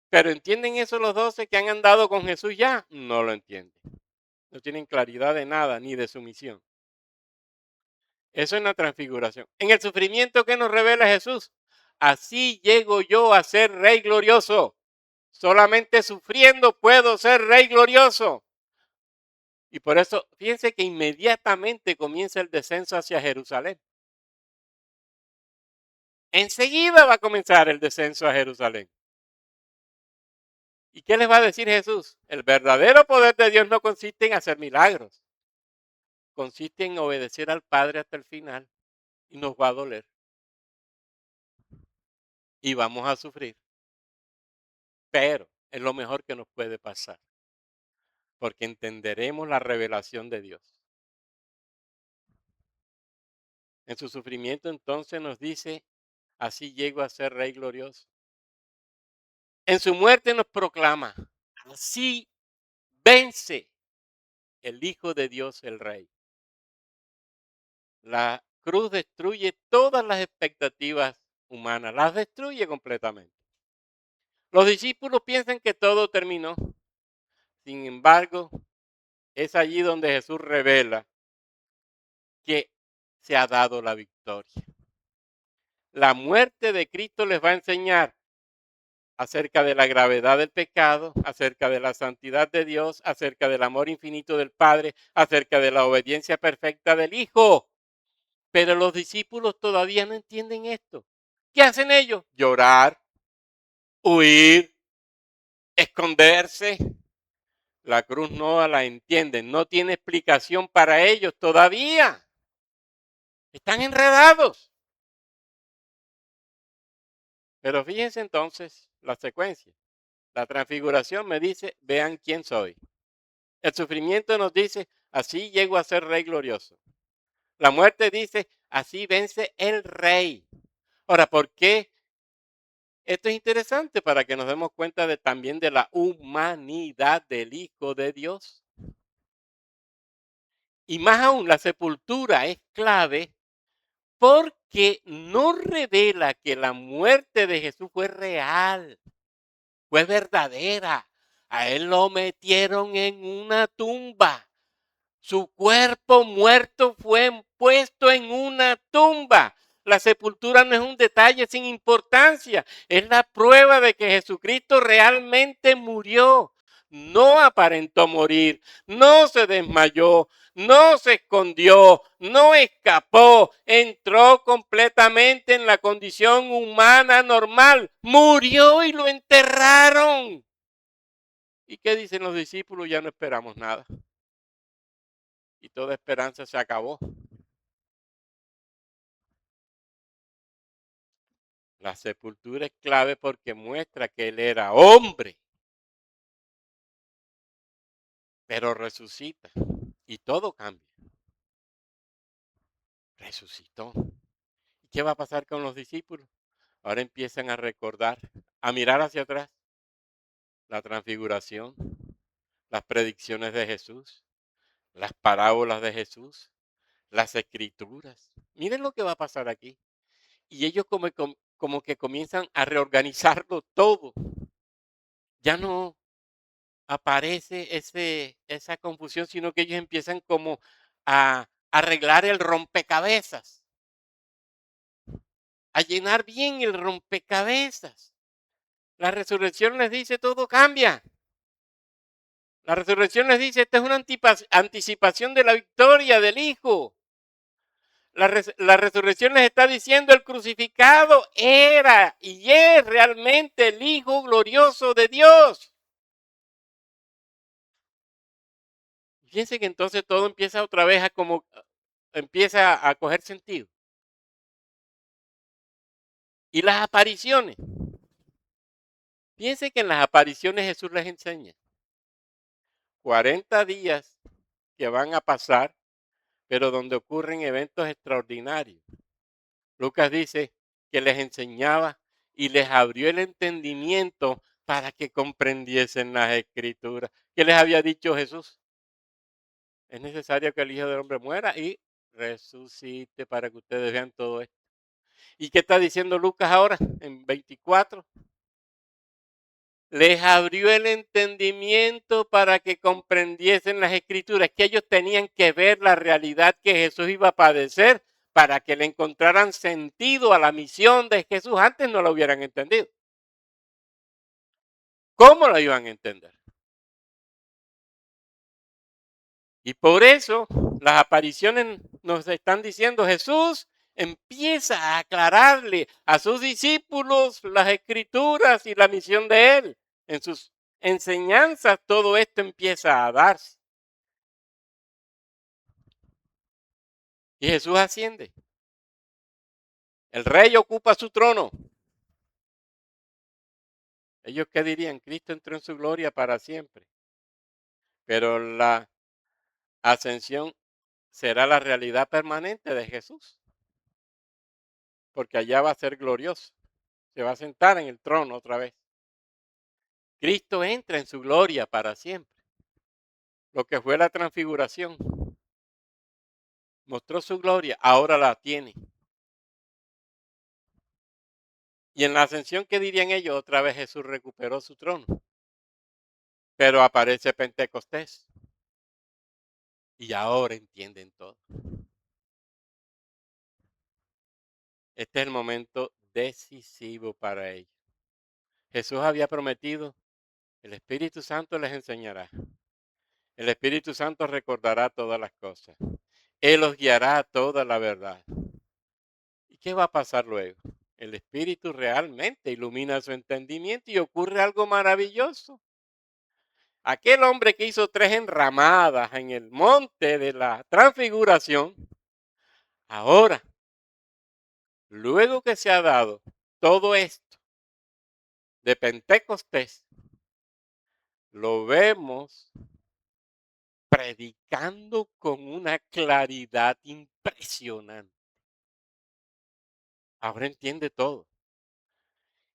Speaker 1: Pero ¿entienden eso los 12 que han andado con Jesús ya? No lo entienden. No tienen claridad de nada ni de su misión. Eso es la transfiguración. En el sufrimiento que nos revela Jesús, así llego yo a ser Rey glorioso. Solamente sufriendo puedo ser Rey glorioso. Y por eso, fíjense que inmediatamente comienza el descenso hacia Jerusalén. Enseguida va a comenzar el descenso a Jerusalén. ¿Y qué les va a decir Jesús? El verdadero poder de Dios no consiste en hacer milagros. Consiste en obedecer al Padre hasta el final. Y nos va a doler. Y vamos a sufrir. Pero es lo mejor que nos puede pasar. porque entenderemos la revelación de Dios. En su sufrimiento entonces nos dice, así llego a ser Rey glorioso. En su muerte nos proclama, así vence el Hijo de Dios, el Rey. La cruz destruye todas las expectativas humanas, las destruye completamente. Los discípulos piensan que todo terminó. Sin embargo, es allí donde Jesús revela que se ha dado la victoria. La muerte de Cristo les va a enseñar acerca de la gravedad del pecado, acerca de la santidad de Dios, acerca del amor infinito del Padre, acerca de la obediencia perfecta del Hijo. Pero los discípulos todavía no entienden esto. ¿Qué hacen ellos? Llorar, huir, esconderse. La cruz no la entienden, no tiene explicación para ellos todavía. Están enredados. Pero fíjense entonces la secuencia. La transfiguración me dice, vean quién soy. El sufrimiento nos dice, así llego a ser Rey glorioso. La muerte dice, así vence el Rey. Ahora, ¿por qué? Esto es interesante para que nos demos cuenta también de la humanidad del Hijo de Dios. Y más aún, la sepultura es clave porque no revela que la muerte de Jesús fue real, fue verdadera. A él lo metieron en una tumba. Su cuerpo muerto fue puesto en una tumba. La sepultura no es un detalle sin importancia, es la prueba de que Jesucristo realmente murió. No aparentó morir, no se desmayó, no se escondió, no escapó, entró completamente en la condición humana normal, murió y lo enterraron. ¿Y qué dicen los discípulos? Ya no esperamos nada. Y toda esperanza se acabó. La sepultura es clave porque muestra que él era hombre, pero resucita y todo cambia. Resucitó. ¿Y qué va a pasar con los discípulos? Ahora empiezan a recordar, a mirar hacia atrás, la transfiguración, las predicciones de Jesús, las parábolas de Jesús, las escrituras. Miren lo que va a pasar aquí. Y ellos como que comienzan a reorganizarlo todo. Ya no aparece esa confusión, sino que ellos empiezan como a arreglar el rompecabezas, a llenar bien el rompecabezas. La resurrección les dice todo cambia. La resurrección les dice, esta es una anticipación de la victoria del Hijo. La resurrección les está diciendo, el crucificado era y es realmente el Hijo glorioso de Dios. Fíjense que entonces todo empieza otra vez empieza a coger sentido. Y las apariciones. Piense que en las apariciones Jesús les enseña 40 días que van a pasar, pero donde ocurren eventos extraordinarios. Lucas dice que les enseñaba y les abrió el entendimiento para que comprendiesen las escrituras. ¿Qué les había dicho Jesús? Es necesario que el Hijo del Hombre muera y resucite para que ustedes vean todo esto. ¿Y qué está diciendo Lucas ahora en 24? Les abrió el entendimiento para que comprendiesen las escrituras, que ellos tenían que ver la realidad que Jesús iba a padecer para que le encontraran sentido a la misión de Jesús. Antes no lo hubieran entendido. ¿Cómo lo iban a entender? Y por eso las apariciones nos están diciendo, Jesús empieza a aclararle a sus discípulos las escrituras y la misión de él. En sus enseñanzas todo esto empieza a darse. Y Jesús asciende. El rey ocupa su trono. ¿Ellos qué dirían? Cristo entró en su gloria para siempre. pero la ascensión será la realidad permanente de Jesús, porque allá va a ser glorioso, se va a sentar en el trono otra vez. Cristo entra en su gloria para siempre. Lo que fue la transfiguración, mostró su gloria, ahora la tiene. Y en la ascensión, ¿qué dirían ellos? Otra vez Jesús recuperó su trono. Pero aparece Pentecostés. Y ahora entienden todo. Este es el momento decisivo para ellos. Jesús había prometido, el Espíritu Santo les enseñará. El Espíritu Santo recordará todas las cosas. Él los guiará a toda la verdad. ¿Y qué va a pasar luego? El Espíritu realmente ilumina su entendimiento y ocurre algo maravilloso. Aquel hombre que hizo 3 enramadas en el monte de la transfiguración, ahora, luego que se ha dado todo esto de Pentecostés, lo vemos predicando con una claridad impresionante. Ahora entiende todo.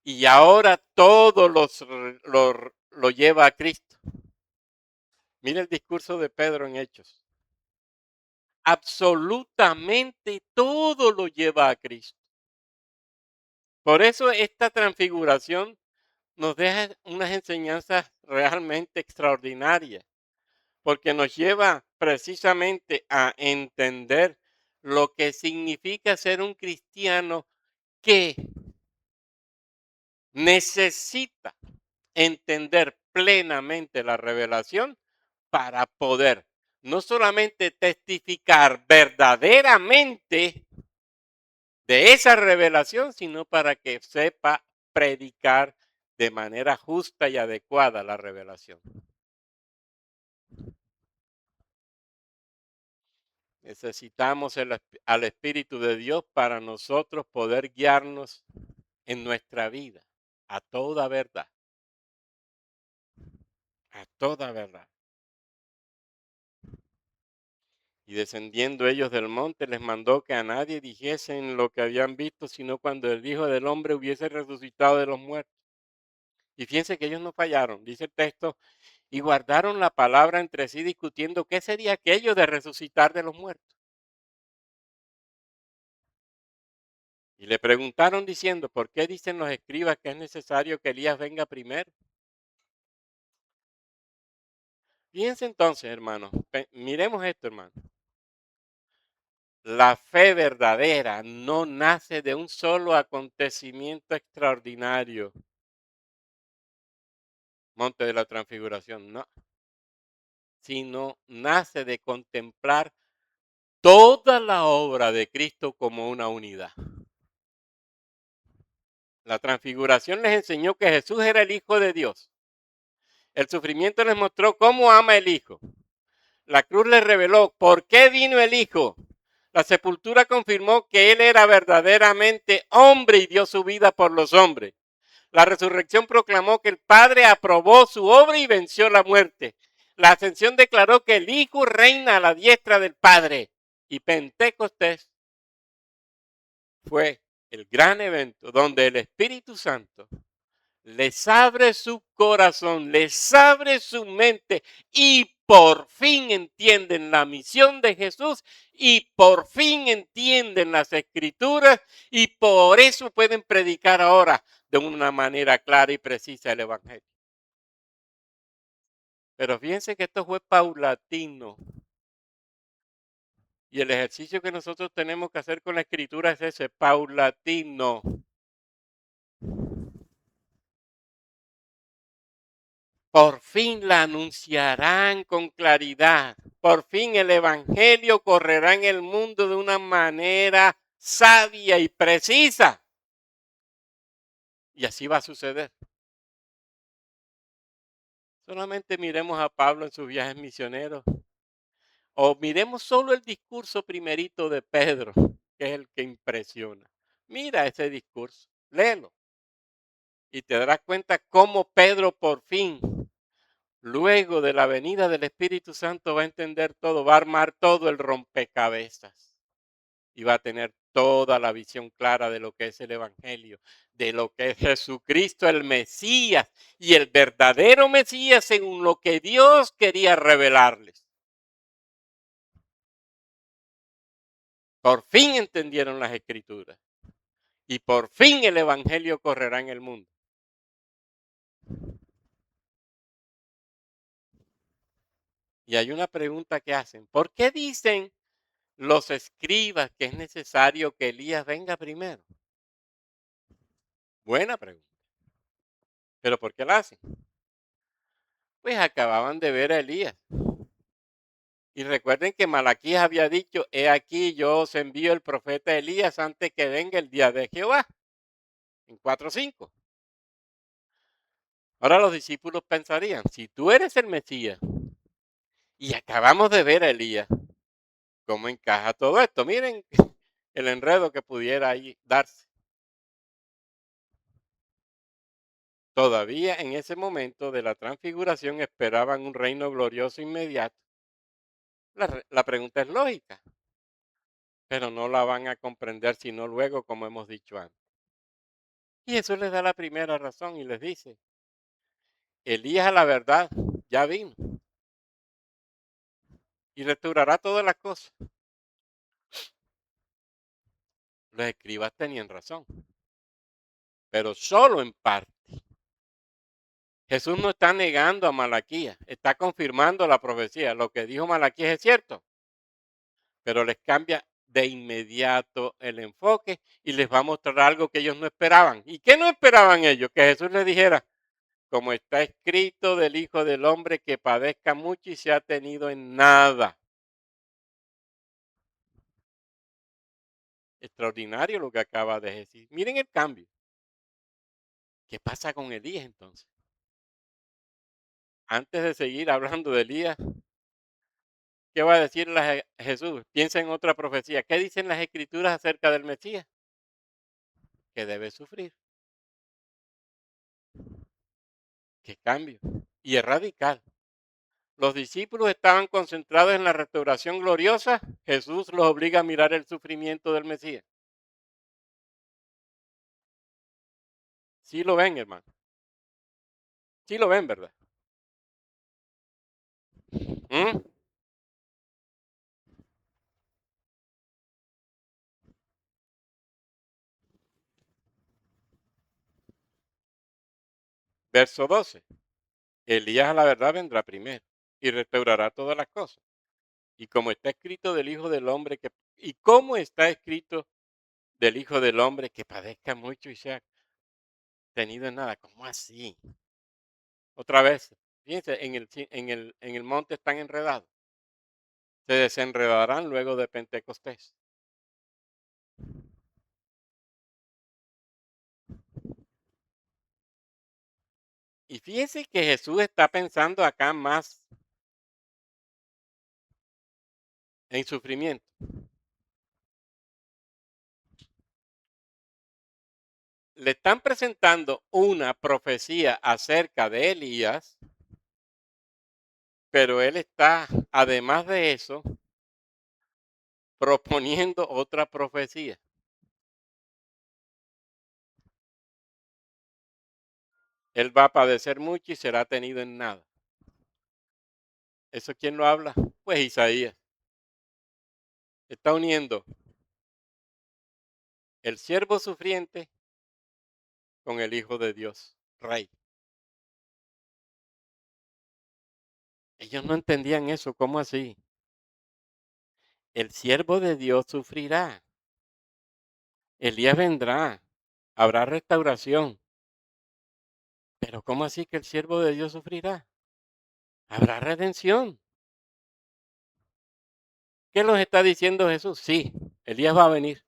Speaker 1: Y ahora todo lo lleva a Cristo. Mira el discurso de Pedro en Hechos. Absolutamente todo lo lleva a Cristo. Por eso esta transfiguración nos deja unas enseñanzas realmente extraordinarias, porque nos lleva precisamente a entender lo que significa ser un cristiano que necesita entender plenamente la revelación para poder no solamente testificar verdaderamente de esa revelación, sino para que sepa predicar de manera justa y adecuada la revelación. Necesitamos al Espíritu de Dios para nosotros poder guiarnos en nuestra vida a toda verdad, a toda verdad. Y descendiendo ellos del monte, les mandó que a nadie dijesen lo que habían visto, sino cuando el Hijo del Hombre hubiese resucitado de los muertos. Y fíjense que ellos no fallaron, dice el texto, y guardaron la palabra entre sí discutiendo qué sería aquello de resucitar de los muertos. Y le preguntaron diciendo, ¿por qué dicen los escribas que es necesario que Elías venga primero? Fíjense entonces, hermanos, miremos esto, hermano. La fe verdadera no nace de un solo acontecimiento extraordinario, monte de la transfiguración, no, sino nace de contemplar toda la obra de Cristo como una unidad. La transfiguración les enseñó que Jesús era el Hijo de Dios. El sufrimiento les mostró cómo ama el Hijo. La cruz les reveló por qué vino el Hijo. La sepultura confirmó que Él era verdaderamente hombre y dio su vida por los hombres. La resurrección proclamó que el Padre aprobó su obra y venció la muerte. La ascensión declaró que el Hijo reina a la diestra del Padre. Y Pentecostés fue el gran evento donde el Espíritu Santo les abre su corazón, les abre su mente y por fin entienden la misión de Jesús y por fin entienden las escrituras y por eso pueden predicar ahora de una manera clara y precisa el Evangelio. Pero fíjense que esto fue paulatino y el ejercicio que nosotros tenemos que hacer con la escritura es ese, paulatino. Por fin la anunciarán con claridad. Por fin el Evangelio correrá en el mundo de una manera sabia y precisa. Y así va a suceder. Solamente miremos a Pablo en sus viajes misioneros. O miremos solo el discurso primerito de Pedro, que es el que impresiona. Mira ese discurso, léelo. Y te darás cuenta cómo Pedro por fin luego de la venida del Espíritu Santo va a entender todo, va a armar todo el rompecabezas y va a tener toda la visión clara de lo que es el Evangelio, de lo que es Jesucristo el Mesías y el verdadero Mesías según lo que Dios quería revelarles. Por fin entendieron las Escrituras y por fin el Evangelio correrá en el mundo. Y hay una pregunta que hacen, ¿por qué dicen los escribas que es necesario que Elías venga primero? Buena pregunta. ¿Pero por qué la hacen? Pues acababan de ver a Elías. Y recuerden que Malaquías había dicho, he aquí yo os envío el profeta Elías antes que venga el día de Jehová, en 4:5. Ahora los discípulos pensarían, si tú eres el Mesías y acabamos de ver a Elías, ¿cómo encaja todo esto? Miren el enredo que pudiera ahí darse. Todavía en ese momento de la transfiguración esperaban un reino glorioso inmediato. La pregunta es lógica, pero no la van a comprender sino luego, como hemos dicho antes. Y Jesús les da la primera razón y les dice, Elías a la verdad ya vino y restaurará todas las cosas. Los escribas tenían razón, pero solo en parte. Jesús no está negando a Malaquías, está confirmando la profecía. Lo que dijo Malaquías es cierto, pero les cambia de inmediato el enfoque y les va a mostrar algo que ellos no esperaban. ¿Y qué no esperaban ellos? Que Jesús les dijera, como está escrito del Hijo del Hombre, que padezca mucho y sea tenido en nada. Extraordinario lo que acaba de decir. Miren el cambio. ¿Qué pasa con Elías entonces? Antes de seguir hablando de Elías, ¿qué va a decir Jesús? Piensa en otra profecía. ¿Qué dicen las escrituras acerca del Mesías? Que debe sufrir. ¿Qué cambio? Y es radical. Los discípulos estaban concentrados en la restauración gloriosa. Jesús los obliga a mirar el sufrimiento del Mesías. Sí lo ven, hermano. Sí lo ven, ¿verdad? ¿Mm? Verso 12. Elías a la verdad vendrá primero y restaurará todas las cosas. Y como está escrito del Hijo del Hombre que y cómo está escrito del Hijo del Hombre que padezca mucho y sea tenido en nada. ¿Cómo así? Otra vez, fíjense, en el monte están enredados. Se desenredarán luego de Pentecostés. Y fíjense que Jesús está pensando acá más en sufrimiento. Le están presentando una profecía acerca de Elías, pero él está, además de eso, proponiendo otra profecía. Él va a padecer mucho y será tenido en nada. ¿Eso quién lo habla? Pues Isaías. Está uniendo el siervo sufriente con el Hijo de Dios, Rey. Ellos no entendían eso, ¿cómo así? El siervo de Dios sufrirá. Elías vendrá. Habrá restauración. Pero ¿cómo así que el siervo de Dios sufrirá? Habrá redención. ¿Qué nos está diciendo Jesús? Sí, Elías va a venir,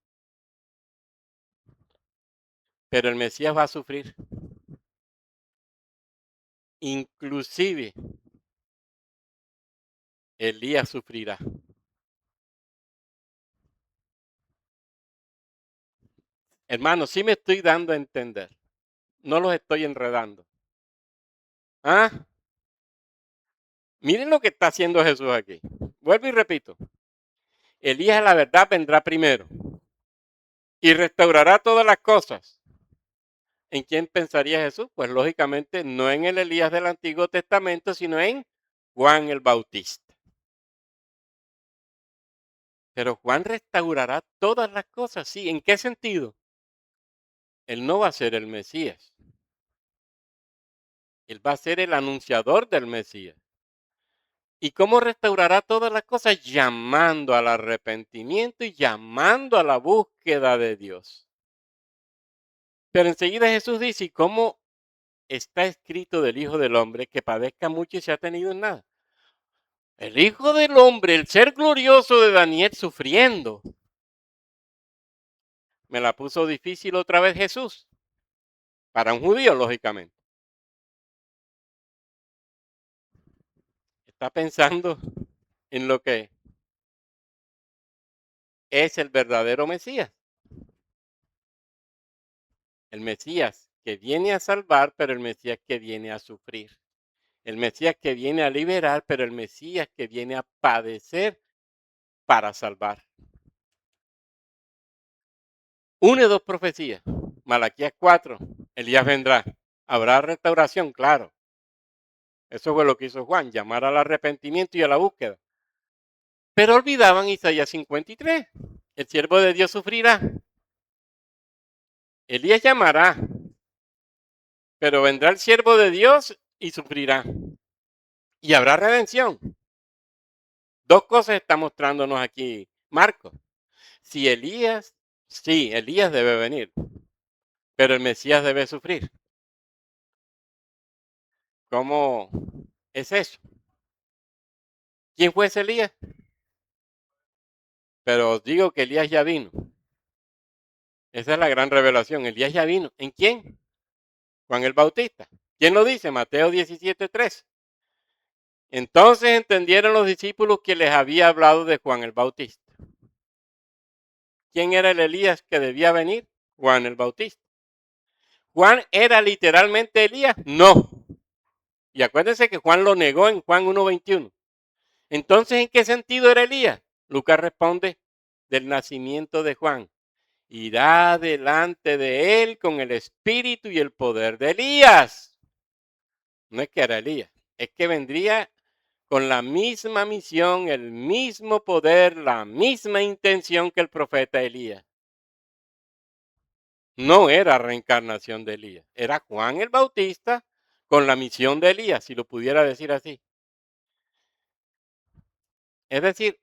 Speaker 1: pero el Mesías va a sufrir. Inclusive Elías sufrirá. Hermanos, sí me estoy dando a entender. No los estoy enredando. ¿Ah? Miren lo que está haciendo Jesús aquí. Vuelvo y repito. Elías, la verdad, vendrá primero y restaurará todas las cosas. ¿En quién pensaría Jesús? Pues lógicamente no en el Elías del Antiguo Testamento, sino en Juan el Bautista. Pero Juan restaurará todas las cosas, sí. ¿En qué sentido? Él no va a ser el Mesías. Él va a ser el anunciador del Mesías. ¿Y cómo restaurará todas las cosas? Llamando al arrepentimiento y llamando a la búsqueda de Dios. Pero enseguida Jesús dice, ¿y cómo está escrito del Hijo del Hombre que padezca mucho y se ha tenido en nada? El Hijo del Hombre, el ser glorioso de Daniel sufriendo. Me la puso difícil otra vez Jesús. Para un judío, lógicamente. Está pensando en lo que es el verdadero Mesías. El Mesías que viene a salvar, pero el Mesías que viene a sufrir. El Mesías que viene a liberar, pero el Mesías que viene a padecer para salvar. Une dos profecías. Malaquías 4, Elías vendrá. Habrá restauración, claro. Eso fue lo que hizo Juan, llamar al arrepentimiento y a la búsqueda. Pero olvidaban Isaías 53. El siervo de Dios sufrirá. Elías llamará, pero vendrá el siervo de Dios y sufrirá. Y habrá redención. Dos cosas está mostrándonos aquí Marcos. Si Elías, sí, Elías debe venir, pero el Mesías debe sufrir. ¿Cómo es eso? ¿Quién fue ese Elías? Pero os digo que Elías ya vino. Esa es la gran revelación. Elías ya vino. ¿En quién? Juan el Bautista. ¿Quién lo dice? Mateo 17:3. Entonces entendieron los discípulos que les había hablado de Juan el Bautista. ¿Quién era el Elías que debía venir? Juan el Bautista. ¿Juan era literalmente Elías? No. Y acuérdense que Juan lo negó en Juan 1:21. Entonces, ¿en qué sentido era Elías? Lucas responde, del nacimiento de Juan. Irá delante de él con el espíritu y el poder de Elías. No es que era Elías, es que vendría con la misma misión, el mismo poder, la misma intención que el profeta Elías. No era reencarnación de Elías, era Juan el Bautista con la misión de Elías, si lo pudiera decir así. Es decir,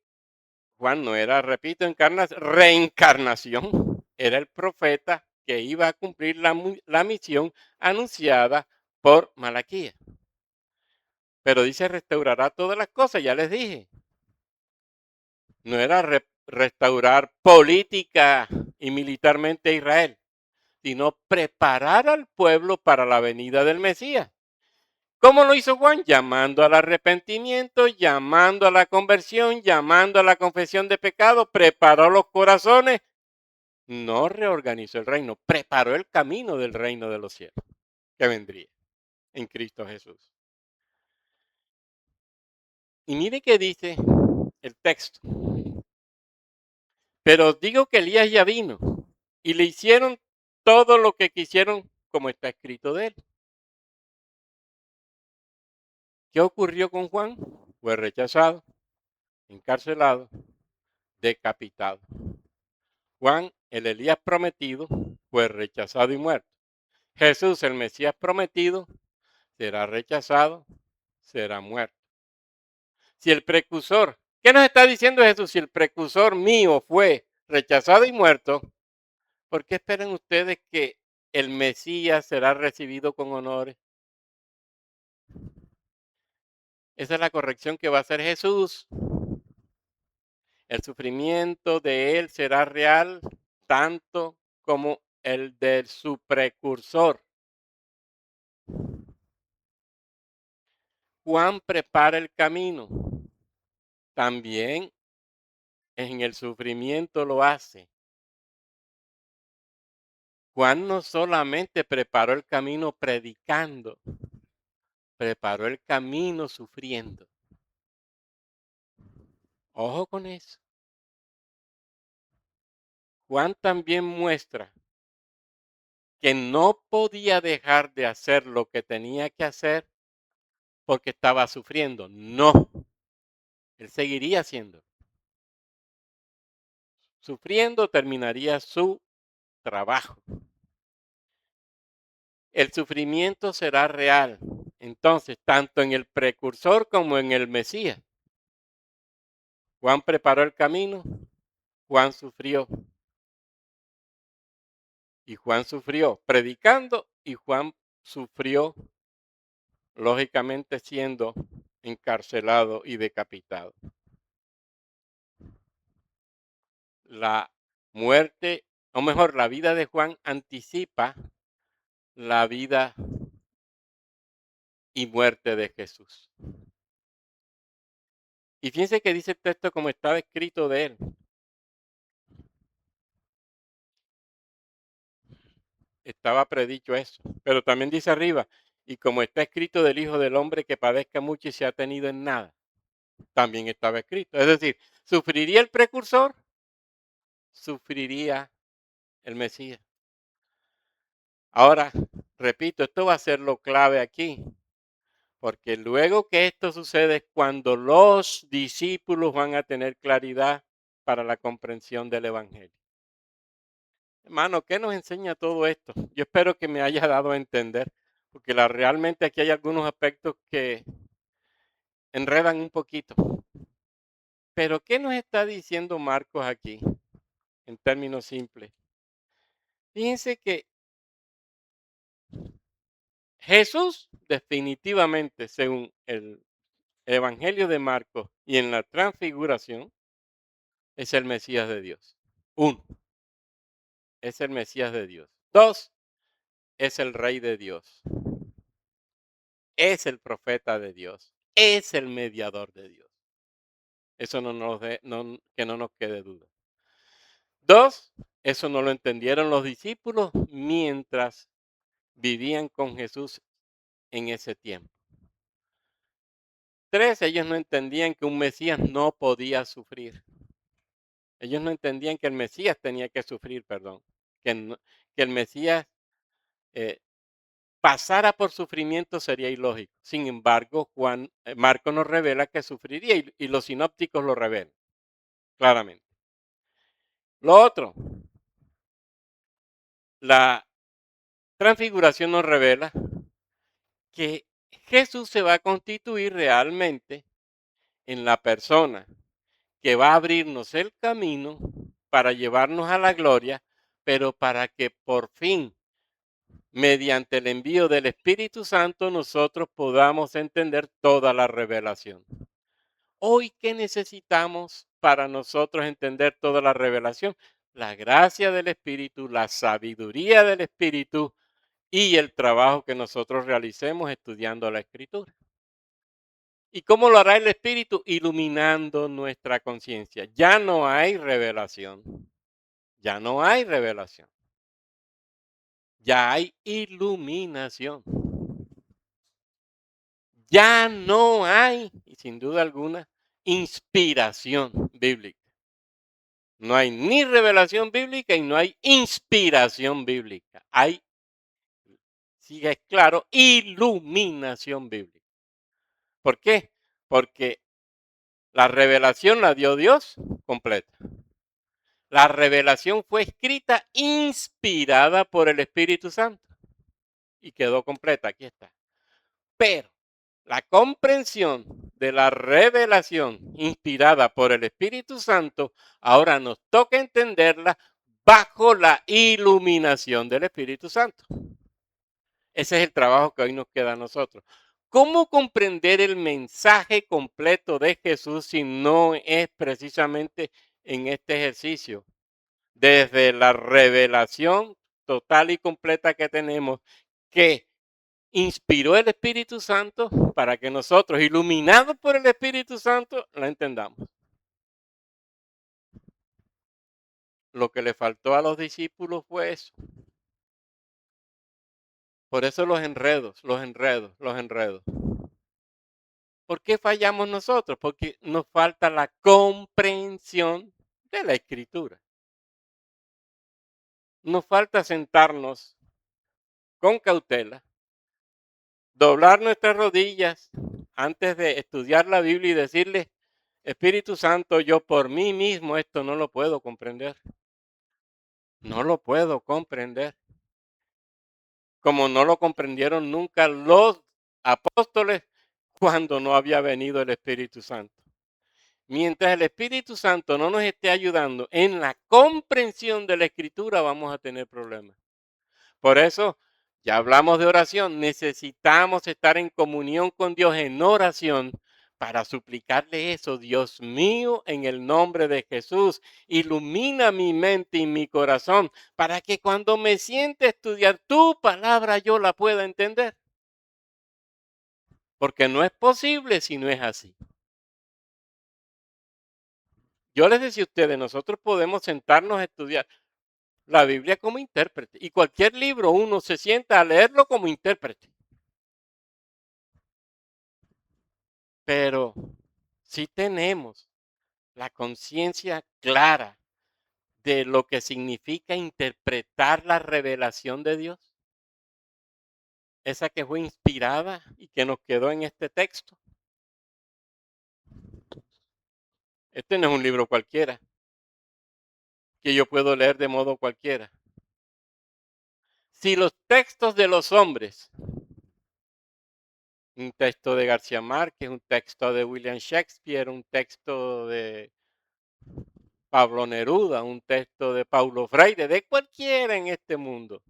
Speaker 1: Juan no era, repito, reencarnación, era el profeta que iba a cumplir la misión anunciada por Malaquías. Pero dice restaurará todas las cosas, ya les dije. No era restaurar política y militarmente a Israel, sino preparar al pueblo para la venida del Mesías. ¿Cómo lo hizo Juan? Llamando al arrepentimiento, llamando a la conversión, llamando a la confesión de pecado, preparó los corazones, no reorganizó el reino, preparó el camino del reino de los cielos que vendría en Cristo Jesús. Y mire qué dice el texto. Pero os digo que Elías ya vino y le hicieron todo lo que quisieron como está escrito de él. ¿Qué ocurrió con Juan? Fue rechazado, encarcelado, decapitado. Juan, el Elías prometido, fue rechazado y muerto. Jesús, el Mesías prometido, será rechazado, será muerto. Si el precursor, ¿qué nos está diciendo Jesús? Si el precursor mío fue rechazado y muerto, ¿por qué esperan ustedes que el Mesías será recibido con honores? Esa es la corrección que va a hacer Jesús. El sufrimiento de él será real tanto como el de su precursor. Juan prepara el camino. También en el sufrimiento lo hace. Juan no solamente preparó el camino predicando, preparó el camino sufriendo. Ojo con eso. Juan también muestra que no podía dejar de hacer lo que tenía que hacer porque estaba sufriendo. No, él seguiría haciendo. Sufriendo terminaría su trabajo. El sufrimiento será real. Entonces, tanto en el precursor como en el Mesías. Juan preparó el camino, Juan sufrió. Y Juan sufrió predicando y Juan sufrió, lógicamente, siendo encarcelado y decapitado. La muerte, o mejor, la vida de Juan anticipa la vida y muerte de Jesús. Y fíjense que dice el texto como estaba escrito de él. Estaba predicho eso. Pero también dice arriba, y como está escrito del Hijo del Hombre que padezca mucho y se ha tenido en nada. También estaba escrito. Es decir, sufriría el precursor, sufriría el Mesías. Ahora, repito, esto va a ser lo clave aquí. Porque luego que esto sucede es cuando los discípulos van a tener claridad para la comprensión del Evangelio. Hermano, ¿qué nos enseña todo esto? Yo espero que me haya dado a entender, porque realmente aquí hay algunos aspectos que enredan un poquito. Pero ¿qué nos está diciendo Marcos aquí, en términos simples? Fíjense que Jesús definitivamente, según el Evangelio de Marcos y en la transfiguración, es el Mesías de Dios. Uno, es el Mesías de Dios. Dos, es el Rey de Dios. Es el profeta de Dios. Es el mediador de Dios. Eso que no nos quede duda. Dos, eso no lo entendieron los discípulos mientras vivían con Jesús en ese tiempo. Tres, ellos no entendían que un Mesías no podía sufrir. Ellos no entendían que el Mesías tenía que sufrir, perdón. Que el Mesías eh, pasara por sufrimiento sería ilógico. Sin embargo, Marco nos revela que sufriría y los sinópticos lo revelan claramente. Lo otro, la transfiguración nos revela que Jesús se va a constituir realmente en la persona que va a abrirnos el camino para llevarnos a la gloria, pero para que por fin, mediante el envío del Espíritu Santo, nosotros podamos entender toda la revelación. Hoy, ¿qué necesitamos para nosotros entender toda la revelación? La gracia del Espíritu, la sabiduría del Espíritu y el trabajo que nosotros realicemos estudiando la Escritura. ¿Y cómo lo hará el Espíritu? Iluminando nuestra conciencia. Ya no hay revelación. Ya no hay revelación. Ya hay iluminación. Ya no hay, y sin duda alguna, inspiración bíblica. No hay ni revelación bíblica y no hay inspiración bíblica. Hay, sigue es claro, iluminación bíblica. ¿Por qué? Porque la revelación la dio Dios completa. La revelación fue escrita, inspirada por el Espíritu Santo y quedó completa. Aquí está. Pero la comprensión de la revelación inspirada por el Espíritu Santo, ahora nos toca entenderla bajo la iluminación del Espíritu Santo. Ese es el trabajo que hoy nos queda a nosotros. ¿Cómo comprender el mensaje completo de Jesús si no es precisamente en este ejercicio? Desde la revelación total y completa que tenemos, que inspiró el Espíritu Santo para que nosotros, iluminados por el Espíritu Santo, la entendamos. Lo que le faltó a los discípulos fue eso. Por eso los enredos, los enredos, los enredos. ¿Por qué fallamos nosotros? Porque nos falta la comprensión de la Escritura. Nos falta sentarnos con cautela, doblar nuestras rodillas antes de estudiar la Biblia y decirle, Espíritu Santo, yo por mí mismo esto no lo puedo comprender. No lo puedo comprender. Como no lo comprendieron nunca los apóstoles cuando no había venido el Espíritu Santo. Mientras el Espíritu Santo no nos esté ayudando en la comprensión de la Escritura, vamos a tener problemas. Por eso, ya hablamos de oración, necesitamos estar en comunión con Dios en oración para suplicarle eso. Dios mío, en el nombre de Jesús, ilumina mi mente y mi corazón para que cuando me siente a estudiar tu palabra yo la pueda entender. Porque no es posible si no es así. Yo les decía a ustedes, nosotros podemos sentarnos a estudiar la Biblia como intérprete y cualquier libro uno se sienta a leerlo como intérprete. Pero si tenemos la conciencia clara de lo que significa interpretar la revelación de Dios, esa que fue inspirada y que nos quedó en este texto. Este no es un libro cualquiera que yo puedo leer de modo cualquiera. Si los textos de los hombres, un texto de García Márquez, un texto de William Shakespeare, un texto de Pablo Neruda, un texto de Paulo Freire, de cualquiera en este mundo,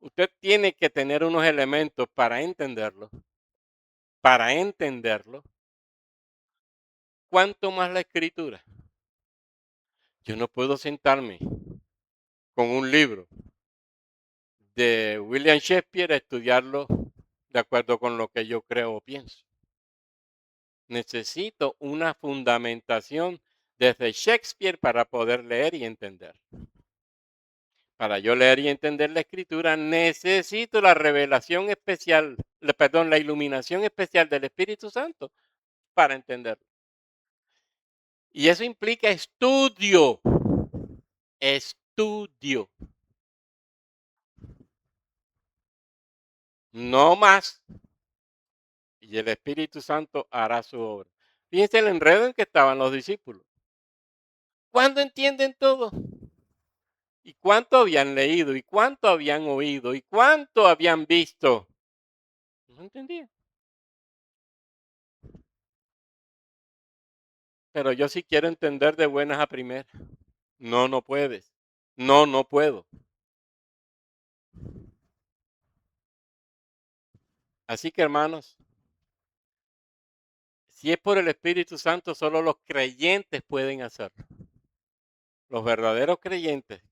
Speaker 1: usted tiene que tener unos elementos para entenderlo. Para entenderlo, ¿cuánto más la escritura? Yo no puedo sentarme con un libro de William Shakespeare a estudiarlo de acuerdo con lo que yo creo o pienso. Necesito una fundamentación desde Shakespeare para poder leer y entender. Para yo leer y entender la escritura, necesito la revelación especial, perdón, la iluminación especial del Espíritu Santo para entenderlo. Y eso implica estudio, estudio, no más. Y el Espíritu Santo hará su obra. Fíjense el enredo en que estaban los discípulos. ¿Cuándo entienden todo? ¿Y cuánto habían leído? ¿Y cuánto habían oído? ¿Y cuánto habían visto? No entendían. Pero yo sí quiero entender de buenas a primeras. No, no puedes. No, no puedo. Así que hermanos, si es por el Espíritu Santo, solo los creyentes pueden hacerlo. Los verdaderos creyentes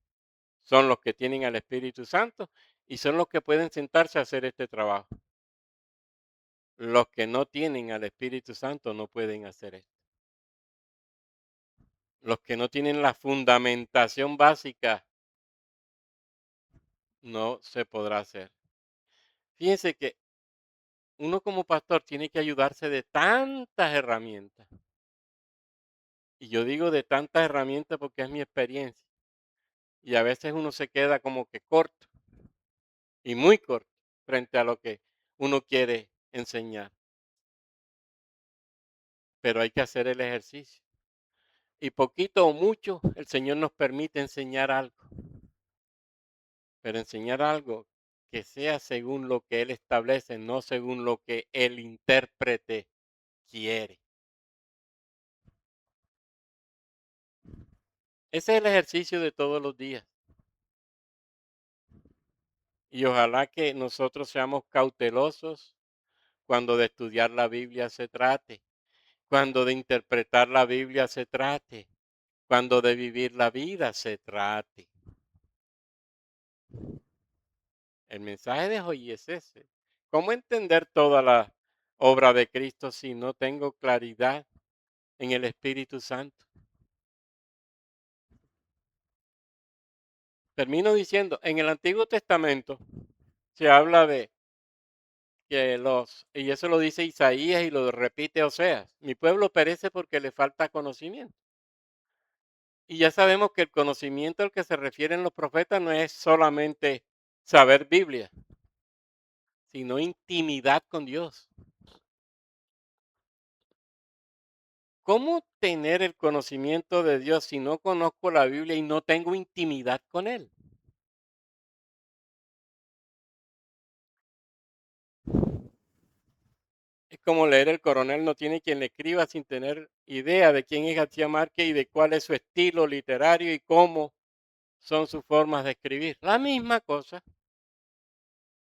Speaker 1: son los que tienen al Espíritu Santo y son los que pueden sentarse a hacer este trabajo. Los que no tienen al Espíritu Santo no pueden hacer esto. Los que no tienen la fundamentación básica no se podrá hacer. Fíjense que uno como pastor tiene que ayudarse de tantas herramientas. Y yo digo de tantas herramientas porque es mi experiencia. Y a veces uno se queda como que corto y muy corto frente a lo que uno quiere enseñar. Pero hay que hacer el ejercicio. Y poquito o mucho el Señor nos permite enseñar algo. Pero enseñar algo que sea según lo que Él establece, no según lo que el intérprete quiere. Ese es el ejercicio de todos los días. Y ojalá que nosotros seamos cautelosos cuando de estudiar la Biblia se trate, cuando de interpretar la Biblia se trate, cuando de vivir la vida se trate. El mensaje de hoy es ese. ¿Cómo entender toda la obra de Cristo si no tengo claridad en el Espíritu Santo? Termino diciendo, en el Antiguo Testamento se habla de y eso lo dice Isaías y lo repite Oseas, mi pueblo perece porque le falta conocimiento. Y ya sabemos que el conocimiento al que se refieren los profetas no es solamente saber Biblia, sino intimidad con Dios. ¿Cómo tener el conocimiento de Dios si no conozco la Biblia y no tengo intimidad con Él? Es como leer El Coronel, no tiene quien le escriba sin tener idea de quién es García Márquez y de cuál es su estilo literario y cómo son sus formas de escribir. La misma cosa.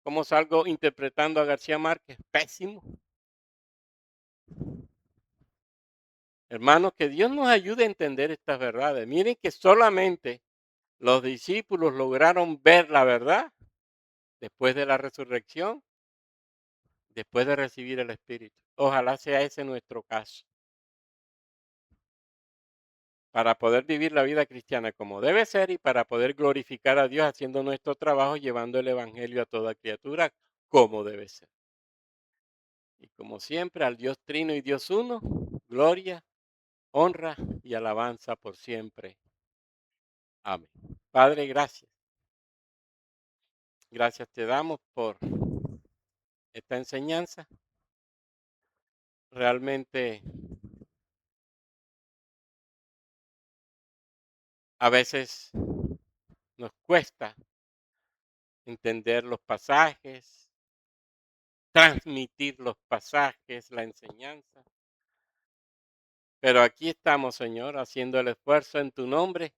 Speaker 1: ¿Cómo salgo interpretando a García Márquez? Pésimo. Hermanos, que Dios nos ayude a entender estas verdades. Miren que solamente los discípulos lograron ver la verdad después de la resurrección, después de recibir el Espíritu. Ojalá sea ese nuestro caso, para poder vivir la vida cristiana como debe ser y para poder glorificar a Dios haciendo nuestro trabajo, llevando el Evangelio a toda criatura como debe ser. Y como siempre, al Dios Trino y Dios Uno, gloria, honra y alabanza por siempre. Amén. Padre, gracias. Gracias te damos por esta enseñanza. Realmente a veces nos cuesta entender los pasajes, transmitir los pasajes, la enseñanza. Pero aquí estamos, Señor, haciendo el esfuerzo en tu nombre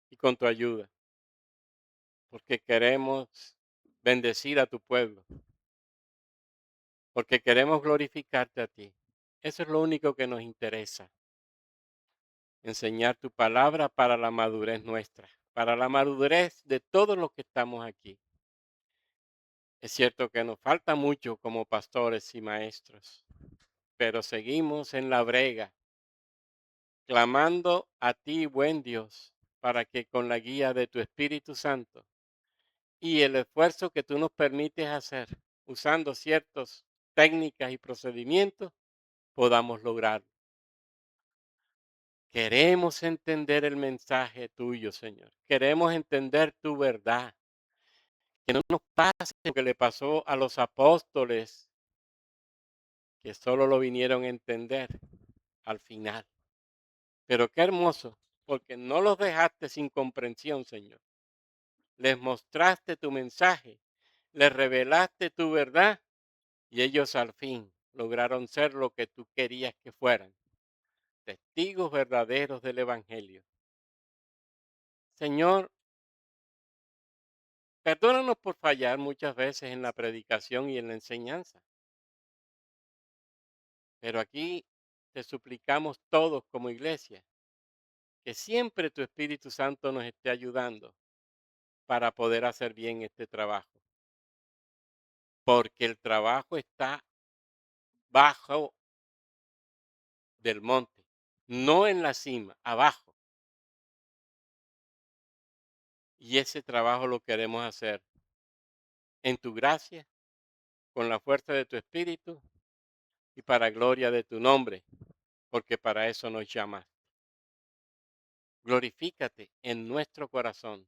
Speaker 1: y con tu ayuda, porque queremos bendecir a tu pueblo, porque queremos glorificarte a ti. Eso es lo único que nos interesa, enseñar tu palabra para la madurez nuestra, para la madurez de todos los que estamos aquí. Es cierto que nos falta mucho como pastores y maestros, pero seguimos en la brega, clamando a ti, buen Dios, para que con la guía de tu Espíritu Santo y el esfuerzo que tú nos permites hacer, usando ciertas técnicas y procedimientos, podamos lograrlo. Queremos entender el mensaje tuyo, Señor. Queremos entender tu verdad. Que no nos pase lo que le pasó a los apóstoles, que solo lo vinieron a entender al final. Pero qué hermoso, porque no los dejaste sin comprensión, Señor. Les mostraste tu mensaje, les revelaste tu verdad y ellos al fin lograron ser lo que tú querías que fueran, testigos verdaderos del Evangelio. Señor, perdónanos por fallar muchas veces en la predicación y en la enseñanza, pero aquí te suplicamos todos como iglesia que siempre tu Espíritu Santo nos esté ayudando para poder hacer bien este trabajo, porque el trabajo está bajo del monte, no en la cima, abajo. Y ese trabajo lo queremos hacer en tu gracia, con la fuerza de tu Espíritu y para gloria de tu nombre, porque para eso nos llamas. Glorifícate en nuestro corazón.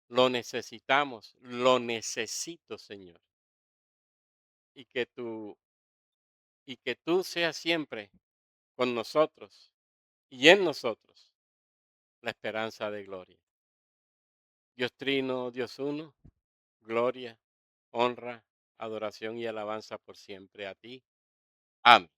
Speaker 1: Lo necesitamos, lo necesito, Señor. Y y que tú seas siempre con nosotros y en nosotros la esperanza de gloria. Dios Trino, Dios Uno, gloria, honra, adoración y alabanza por siempre a ti. Amén.